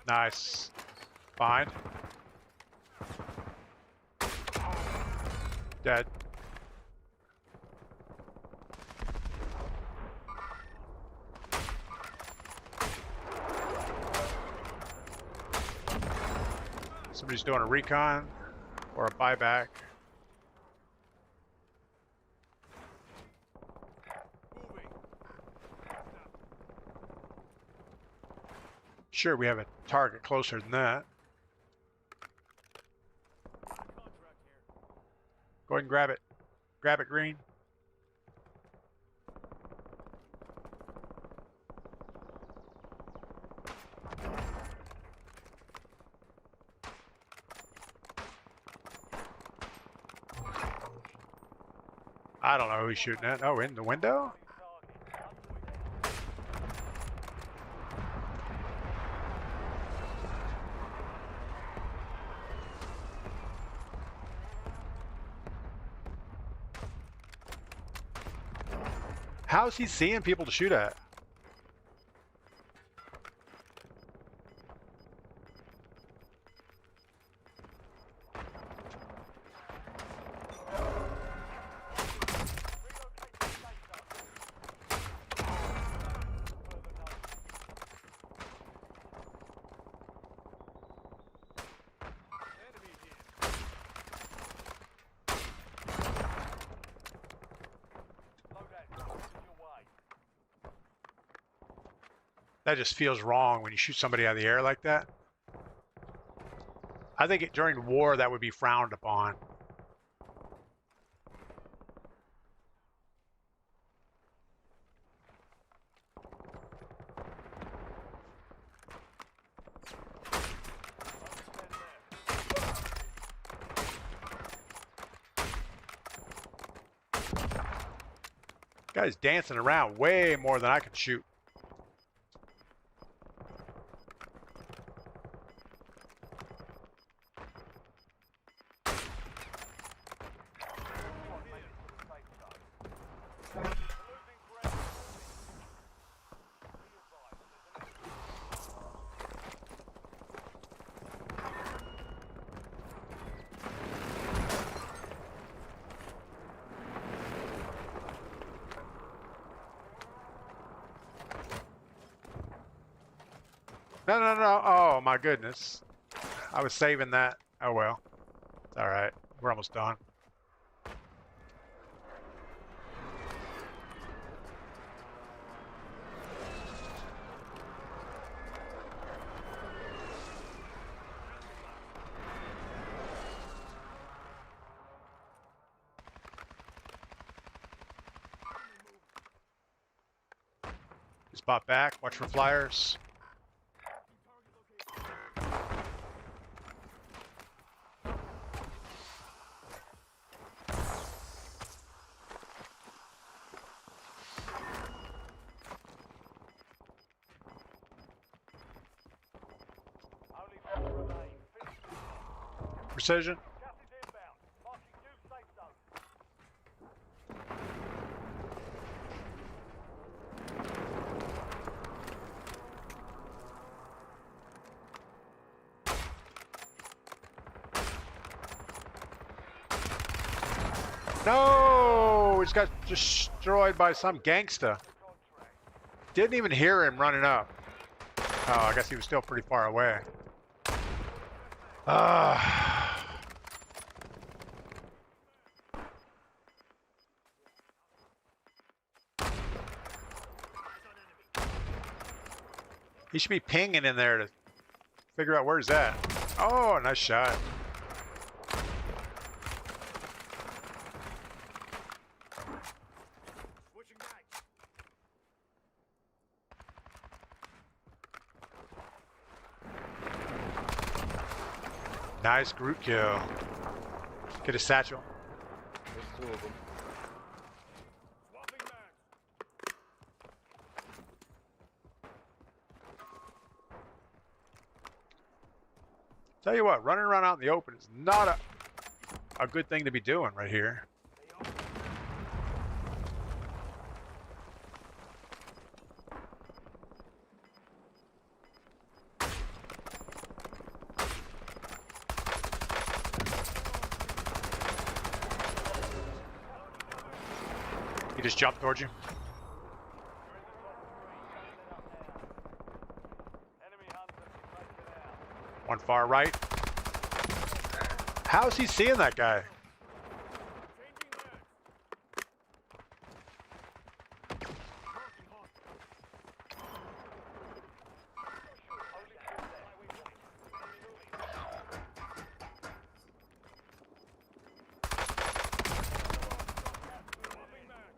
Nice. Fine. Dead. Somebody's doing a recon or a buyback. Moving. Sure, we have a target closer than that. Contract here. Go ahead and grab it. Grab it, Green. I don't know who he's shooting at. Oh, in the window? How's he seeing people to shoot at? Enemy here. Loadout drop is your way. That just feels wrong when you shoot somebody out of the air like that. I think during war that would be frowned upon. Guy's dancing around way more than I can shoot. No, no, no. Oh, my goodness. I was saving that. Oh, well. It's all right. We're almost done. Spot back. Watch for flyers. Only 4 remain. Finish the job. Precision. Gas is inbound. Marking new safe zone. No! He just got destroyed by some gangsta. Didn't even hear him running up. Oh, I guess he was still pretty far away. He should be pinging in there to figure out where he's at. Oh, nice shot. Switching back. Nice group kill. Get a satchel. There's 2 of them. Swapping mags. Tell you what, running around out in the open is not a good thing to be doing right here. He just jumped towards you. Enemy hunters are taken out. One far right. How's he seeing that guy? Changing mags. Marking hostile. Swapping mags.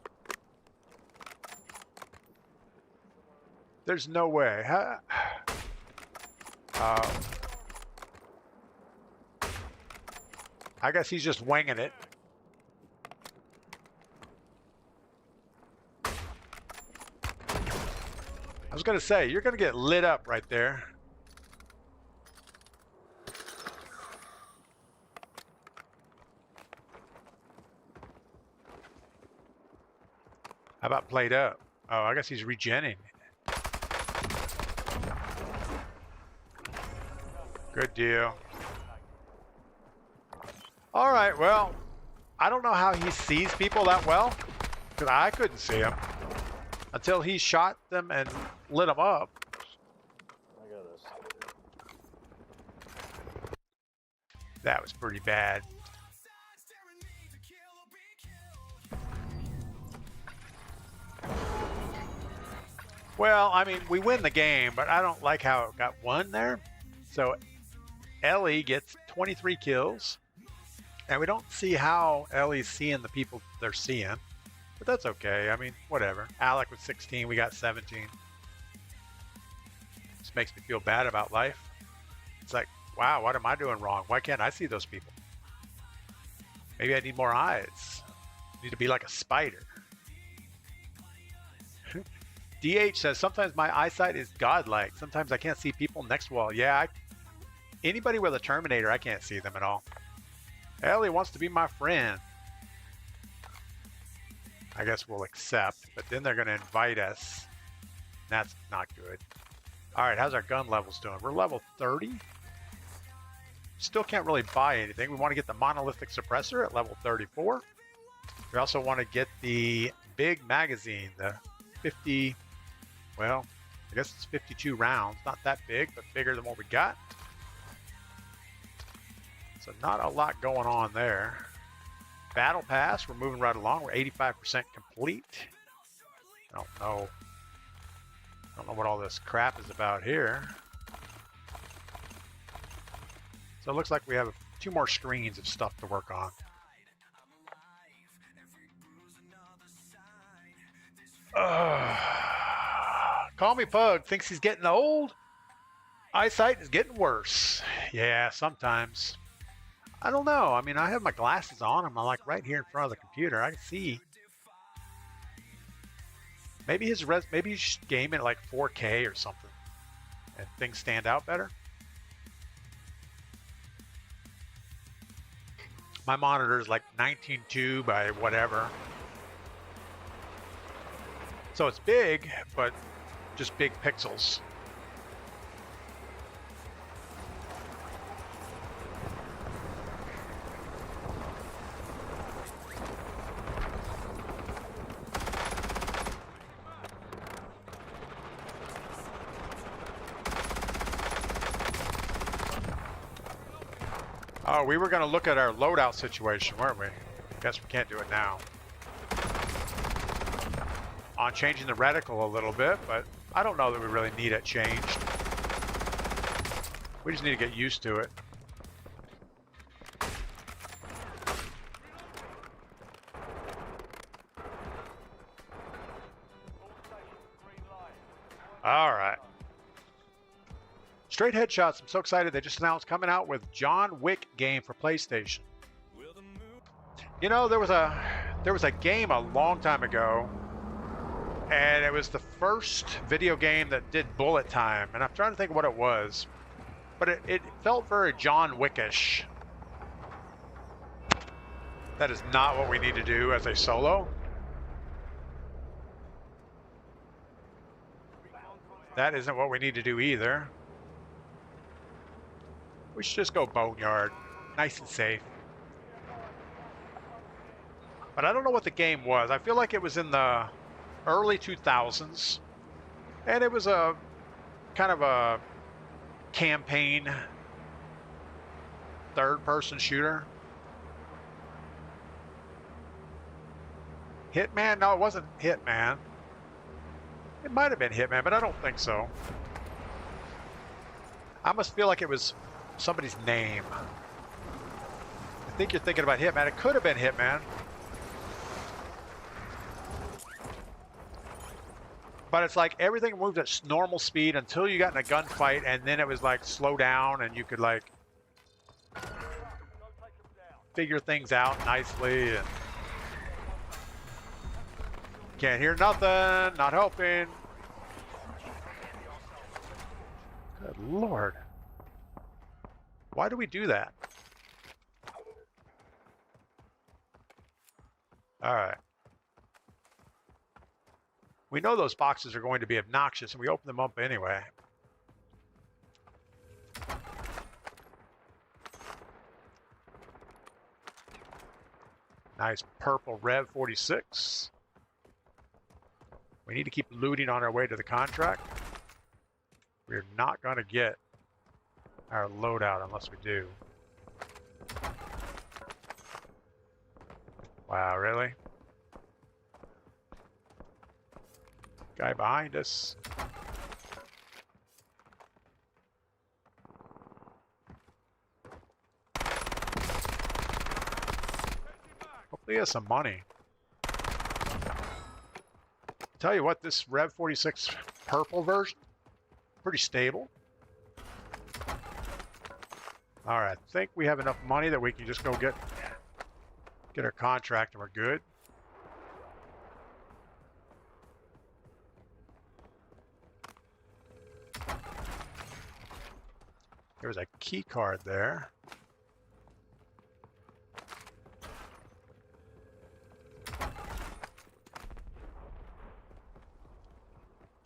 There's no way. I guess he's just winging it. I was gonna say, you're gonna get lit up right there. How about played up? Oh, I guess he's regenning. Good deal. All right, well, I don't know how he sees people that well, because I couldn't see him until he shot them and lit them up. I got this. That was pretty bad. Well, I mean, we win the game, but I don't like how it got won there. So Ellie gets 23 kills, and we don't see how Ellie's seeing the people they're seeing, but that's okay. I mean, whatever. Alec with 16, we got 17. This makes me feel bad about life. It's like, wow, what am I doing wrong? Why can't I see those people? Maybe I need more eyes. I need to be like a spider. DH says, sometimes my eyesight is godlike. Sometimes I can't see people next wall. Yeah, anybody with a Terminator, I can't see them at all. Ellie wants to be my friend. I guess we'll accept, but then they're going to invite us. That's not good. All right, how's our gun levels doing? We're level 30. Still can't really buy anything. We want to get the monolithic suppressor at level 34. We also want to get the big magazine, the 50, well, I guess it's 52 rounds. Not that big, but bigger than what we got. So not a lot going on there. Battle Pass, we're moving right along. We're 85% complete. I don't know what all this crap is about here. So it looks like we have 2 more screens of stuff to work on. Call me Pug, thinks he's getting old. Eyesight is getting worse. Yeah, sometimes. I don't know. I mean, I have my glasses on. I'm like right here in front of the computer. I can see. Maybe he's gaming at like 4K or something, and things stand out better. My monitor is like 19.2 by whatever. So it's big, but just big pixels. Oh, we were going to look at our loadout situation, weren't we? Guess we can't do it now. On changing the reticle a little bit, but I don't know that we really need it changed. We just need to get used to it. All right. Straight headshots. I'm so excited. They just announced coming out with John Wick game for PlayStation. You know, there was a game a long time ago, and it was the first video game that did bullet time, and I'm trying to think of what it was, but it felt very John Wickish. That is not what we need to do as a solo. That isn't what we need to do either. We should just go Boneyard. Nice and safe. But I don't know what the game was. I feel like it was in the early 2000s. And it was a kind of a campaign third-person shooter. Hitman? No, it wasn't Hitman. It might have been Hitman, but I don't think so. I must feel like it was somebody's name. I think you're thinking about Hitman. It could have been Hitman. But it's like everything moved at normal speed until you got in a gunfight, and then it was like slow down, and you could like figure things out nicely. And can't hear nothing, not helping. Good Lord. Why do we do that? All right. We know those boxes are going to be obnoxious, and we open them up anyway. Nice purple Rev 46. We need to keep looting on our way to the contract. We're not going to get our loadout unless we do. Wow, really? Guy behind us. Hopefully he has some money. Tell you what, this Rev 46 purple version, pretty stable. All right, I think we have enough money that we can just go get our contract and we're good. There's a key card there.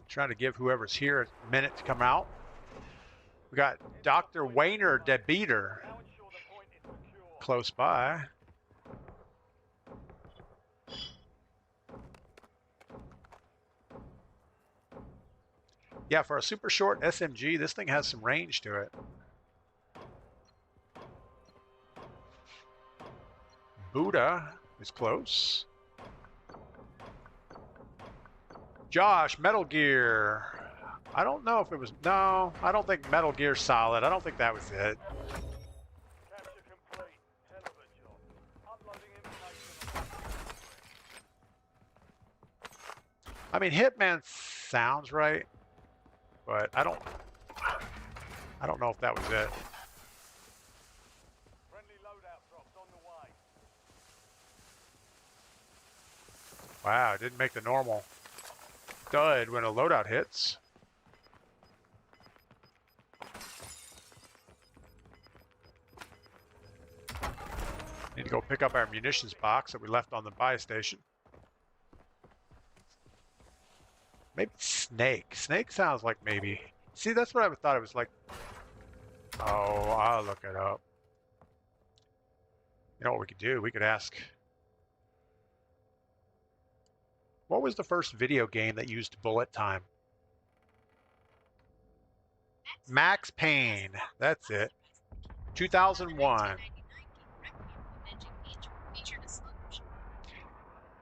Trying to give whoever's here a minute to come out. We got Dr. Wayner DeBeater close by. Yeah, for a super short SMG, this thing has some range to it. Buddha is close. Josh, Metal Gear. I don't know if it was... No, I don't think Metal Gear's solid. I don't think that was it. Capture complete. Hell of a job. Uploading information. I mean, Hitman sounds right, but I don't know if that was it. Friendly loadout drops on the way. Wow, it didn't make the normal dud when a loadout hits. Need to go pick up our munitions box that we left on the buy station. Maybe Snake. Snake sounds like maybe. See, that's what I thought it was like. Oh, I'll look it up. You know what we could do? We could ask. What was the first video game that used bullet time? Max Payne. That's it. 2001.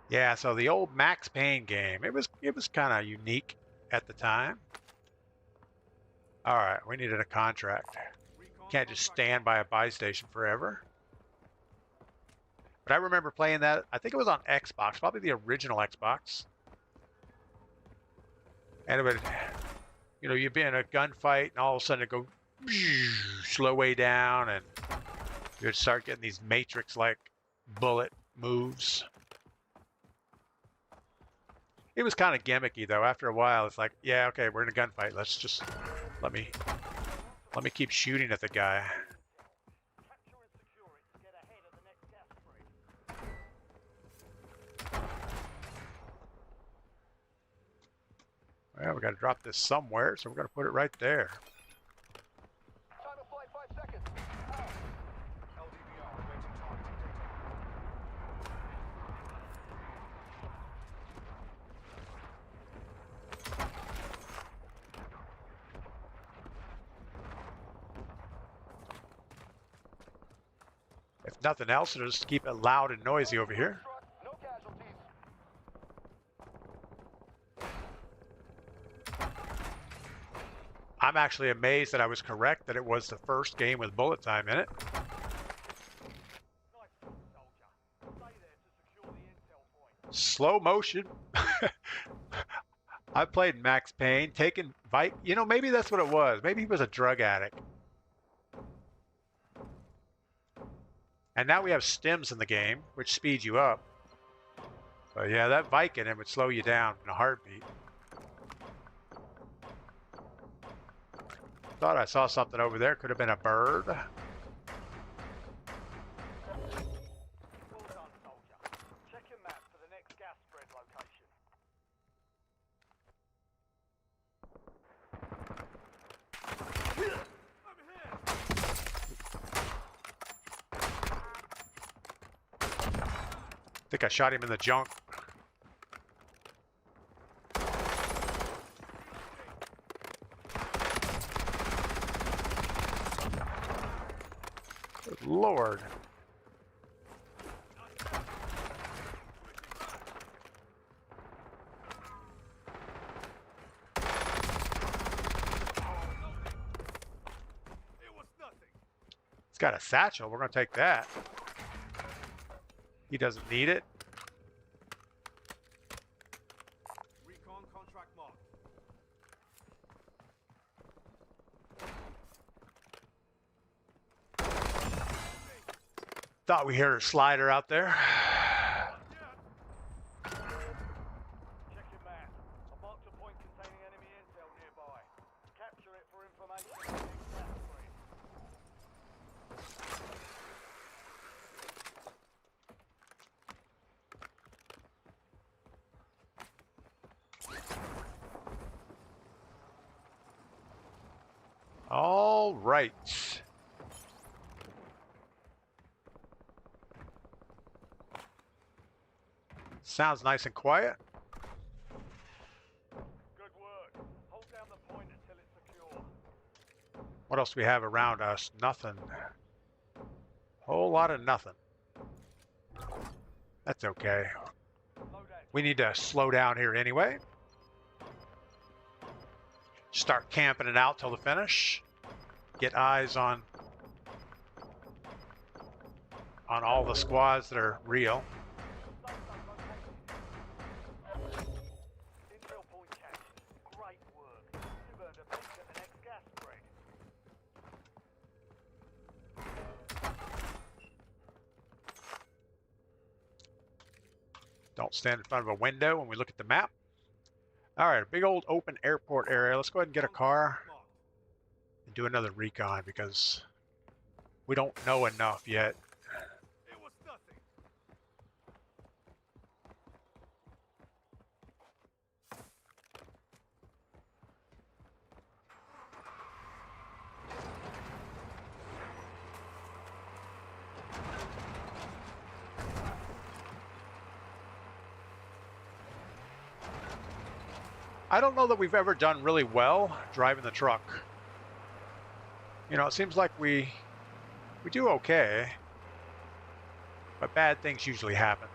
Yeah, so the old Max Payne game. It was kind of unique at the time. All right, we needed a contract. Can't just stand by a buy station forever. But I remember playing that. I think it was on Xbox, probably the original Xbox. And it would, you know, you'd be in a gunfight, and all of a sudden it'd go slow way down, and you'd start getting these Matrix-like bullet moves. It was kind of gimmicky, though. After a while, it's like, yeah, okay, we're in a gunfight. Let's just let me keep shooting at the guy. Capture and secure it to get ahead of the next gas spread. Well, we got to drop this somewhere, so we're going to put it right there. Time of flight 5 seconds. LDVR awaiting targeting data. If nothing else, it'll just keep it loud and noisy over here. No casualties. I'm actually amazed that I was correct that it was the first game with bullet time in it. Nice work, soldier. Stay there to secure the intel point. Slow motion. I played Max Payne, taking Vike. You know, maybe that's what it was. Maybe he was a drug addict. And now we have stims in the game, which speeds you up. So yeah, that Viking would slow you down in a heartbeat. Thought I saw something over there. Could have been a bird. Well done, soldier. Check your map for the next gas spread location. think I shot him in the junk. Good Lord. He's got a satchel. We're going to take that. He doesn't need it. Recon contract marked. Thought we heard a slider out there. Check your map. I marked a point containing enemy intel nearby. Capture it for information. and extract for it. All right. Sounds nice and quiet. Good work. Hold down the point until it's secure. What else do we have around us? Nothing. Whole lot of nothing. That's okay. Load out. We need to slow down here anyway. Start camping it out till the finish. Get eyes on all the squads that are real. Intel point captured. Great work. You've earned a piece at the next gas spread. Don't stand in front of a window when we look at the map. All right, a big old open airport area. Let's go ahead and get a car and do another recon because we don't know enough yet. It was nothing. I don't know that we've ever done really well driving the truck. You know, it seems like we do okay, but bad things usually happen.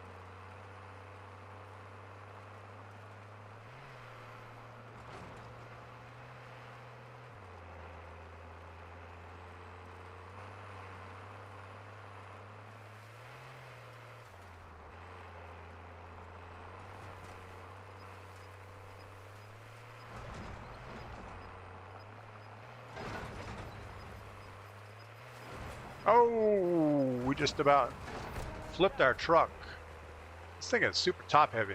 Oh, we just about flipped our truck. This thing is super top heavy.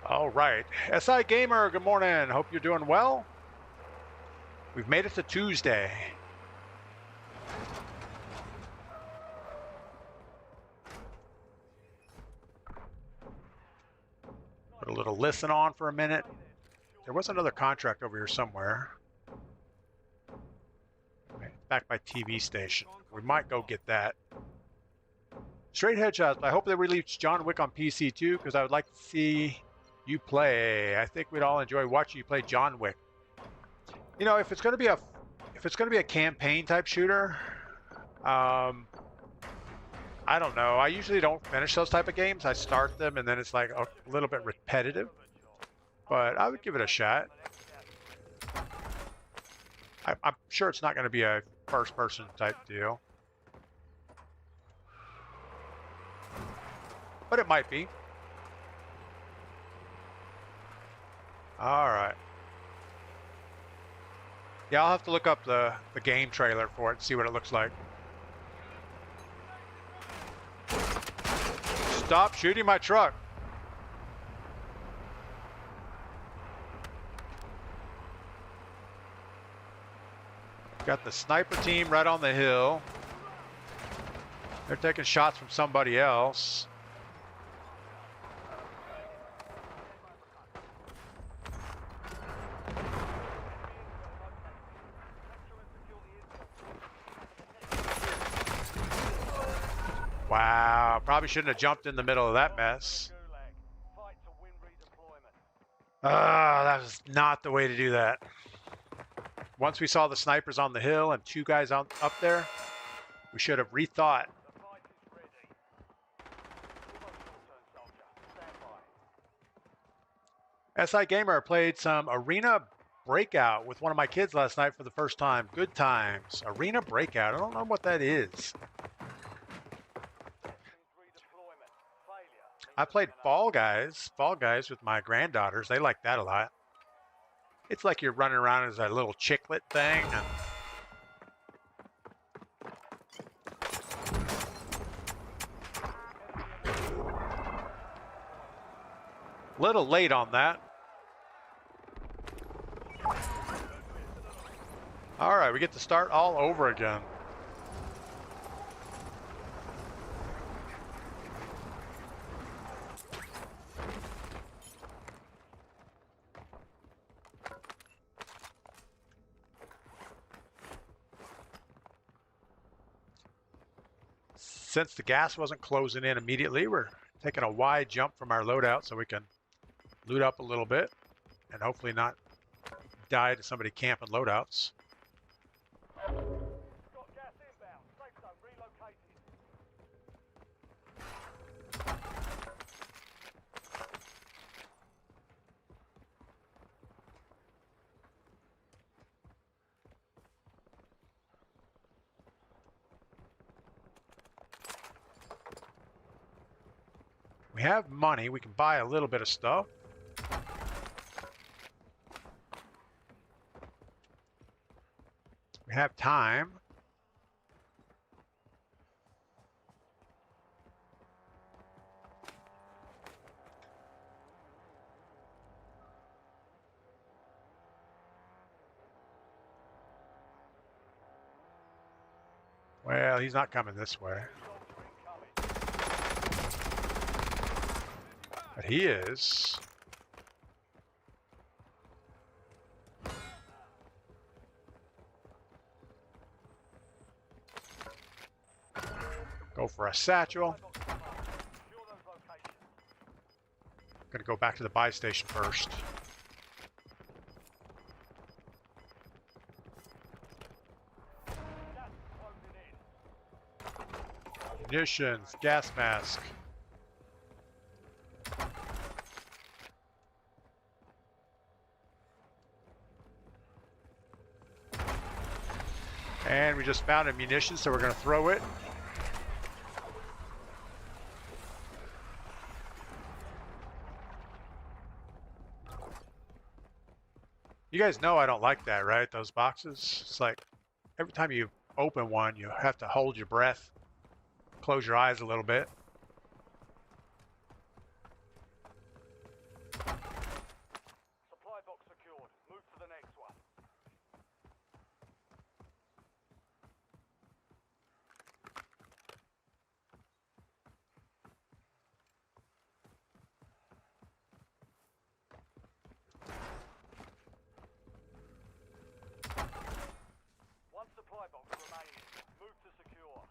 All right, SI Gamer, good morning. Hope you're doing well. We've made it to Tuesday. Put a little listen on for a minute. There was another contract over here somewhere. Back by TV station. We might go get that. Straight headshots. I hope they release John Wick on PC too, because I would like to see you play. I think we'd all enjoy watching you play John Wick. You know, if it's going to be a campaign type shooter, I don't know. I usually don't finish those type of games. I start them and then it's like a little bit repetitive, but I would give it a shot. I'm sure it's not going to be a first-person type deal, but it might be. All right. Yeah, I'll have to look up the game trailer for it and see what it looks like. Stop shooting my truck. Got the sniper team right on the hill. They're taking shots from somebody else. Wow, probably shouldn't have jumped in the middle of that mess. Gulag. Fight to win redeployment. Ah, that was not the way to do that. Once we saw the snipers on the hill and 2 guys up there, we should have rethought. The fight is ready. Almost your turn, soldier. Stand by. SI Gamer played some Arena Breakout with one of my kids last night for the first time. Good times. Arena Breakout. I don't know what that is. Redeployment. Failure. I played Fall Guys with my granddaughters. They like that a lot. It's like you're running around as a little chicklet thing. And little late on that. All right, we get to start all over again. Since the gas wasn't closing in immediately, we're taking a wide jump from our loadout so we can loot up a little bit and hopefully not die to somebody camping loadouts. Got gas inbound. Safe zone relocated. We have money. We can buy a little bit of stuff. We have time. Well, he's not coming this way. Soldier incoming. But he is. Go for a satchel. Secure those locations. Gonna go back to the buy station first. Gas is closing in. Munitions, gas mask. And we just found a munition, so we're gonna throw it. You guys know I don't like that, right? Those boxes. It's like every time you open one, you have to hold your breath, close your eyes a little bit. Supply box secured. Move to the next one. One supply box remaining. Move to secure.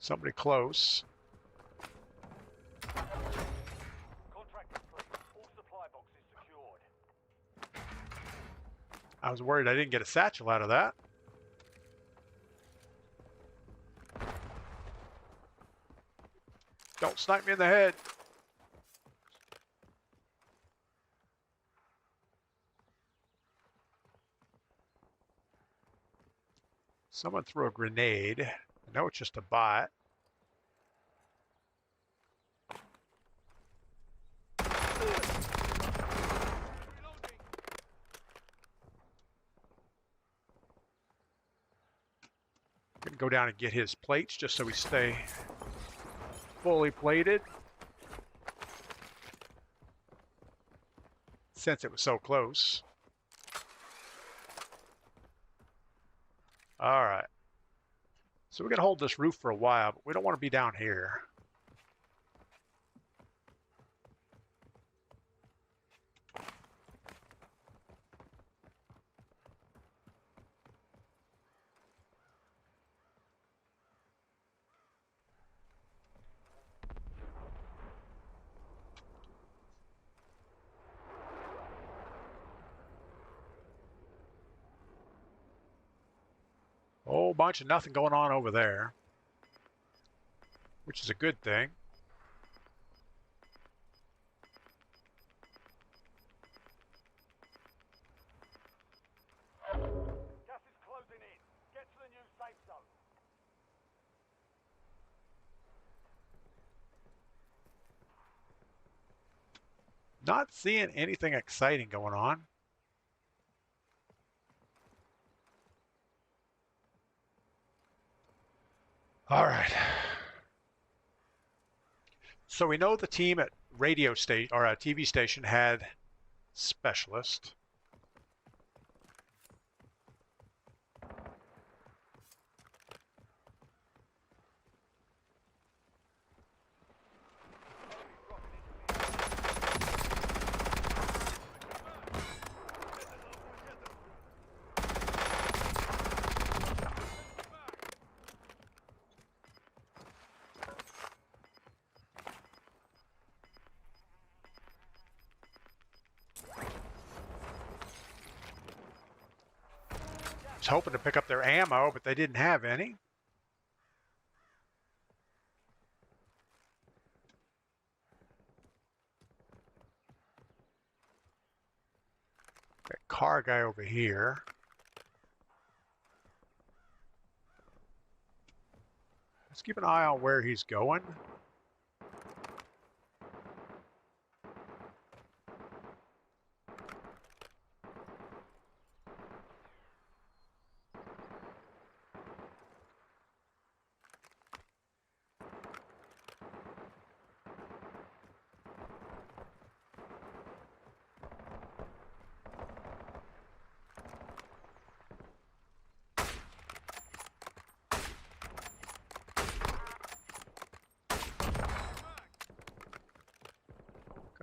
Somebody close. Contract complete. All supply boxes secured. I was worried I didn't get a satchel out of that. Don't snipe me in the head. Someone threw a grenade. I know it's just a bot. Gonna go down and get his plates just so we stay fully plated. Since it was so close. All right. So we can hold this roof for a while, but we don't want to be down here. Whole bunch of nothing going on over there, which is a good thing. Gas is closing in. Get to the new safe zone. Not seeing anything exciting going on. All right. So we know the team at radio station or a TV station had specialist. Was hoping to pick up their ammo, but they didn't have any. Got a car guy over here. Let's keep an eye on where he's going.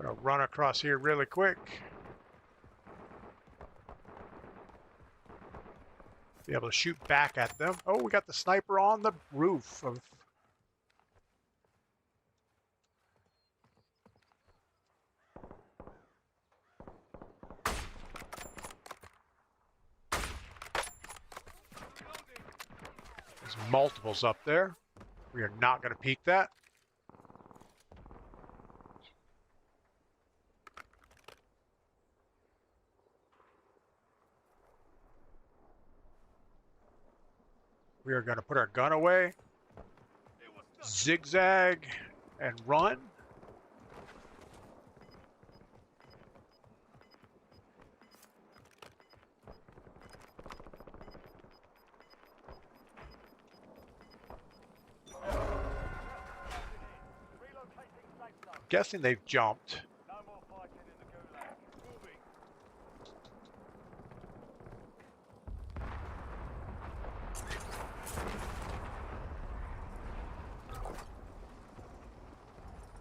Gonna run across here really quick. Be able to shoot back at them. Oh, we got the sniper on the roof of... There's multiples up there. We are not gonna peek that. We are going to put our gun away, zigzag, and run. Guessing they've jumped. No more fighting in the gulag. Moving.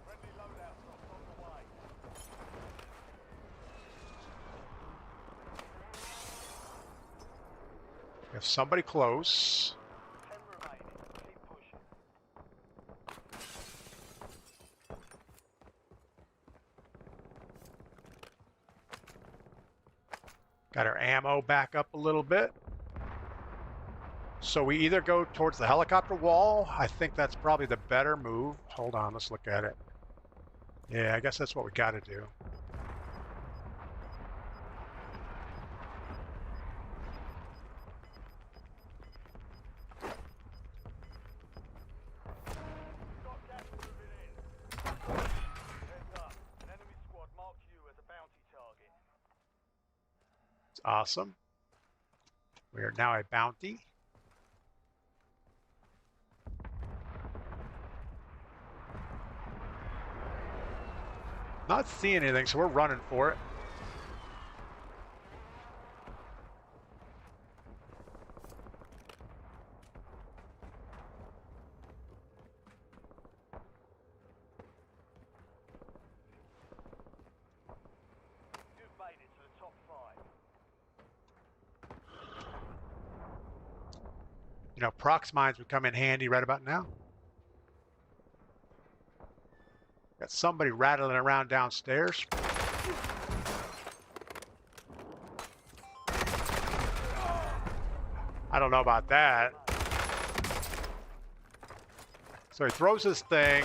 Friendly loadout drops on the way. We have somebody close. 10 remaining. Keep pushing. Got our ammo back up a little bit. So we either go towards the helicopter wall. I think that's probably the better move. Hold on, let's look at it. Yeah, I guess that's what we got to do. Got gas moving in. Heads up. An enemy squad marked you as a bounty target. It's awesome. We are now a bounty. Not seeing anything, so we're running for it. You know, prox mines would come in handy right about now. Got somebody rattling around downstairs. I don't know about that. So he throws this thing.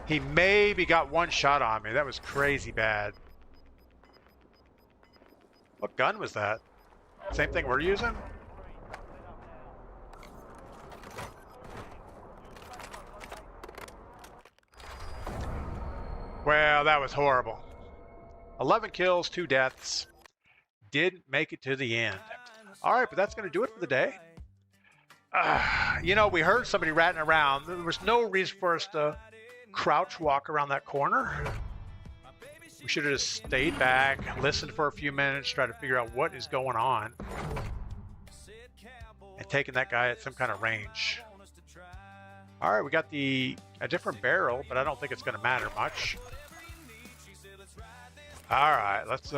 He maybe got one shot on me. That was crazy bad. What gun was that? Same thing we're using? Well, that was horrible. 11 kills, 2 deaths. Didn't make it to the end. All right, but that's going to do it for the day. You know, we heard somebody ratting around. There was no reason for us to crouch walk around that corner. We should have just stayed back, listened for a few minutes, try to figure out what is going on, and taking that guy at some kind of range. All right, we got a different barrel, but I don't think it's going to matter much. All right, let's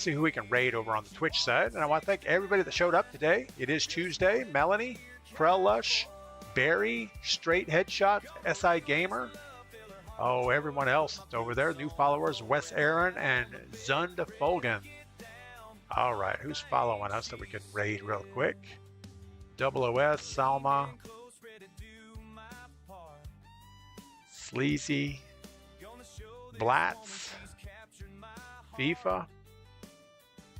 see who we can raid over on the Twitch side. And I want to thank everybody that showed up today. It is Tuesday. Melanie, Krell Lush, Barry, Straight Headshot, SI Gamer. Oh, everyone else that's over there. New followers, Wes Aaron and Zund Folgen. All right, who's following us that we can raid real quick? OOS, Salma, Sleazy, Blatz, FIFA.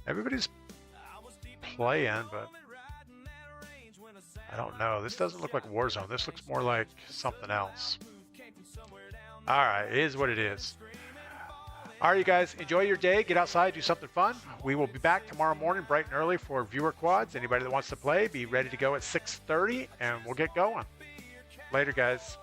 Everybody's playing, but I don't know. This doesn't look like Warzone. This looks more like something else. All right, it is what it is. All right, you guys, enjoy your day. Get outside, do something fun. We will be back tomorrow morning bright and early for viewer quads. Anybody that wants to play, be ready to go at 6:30, and we'll get going. Later, guys.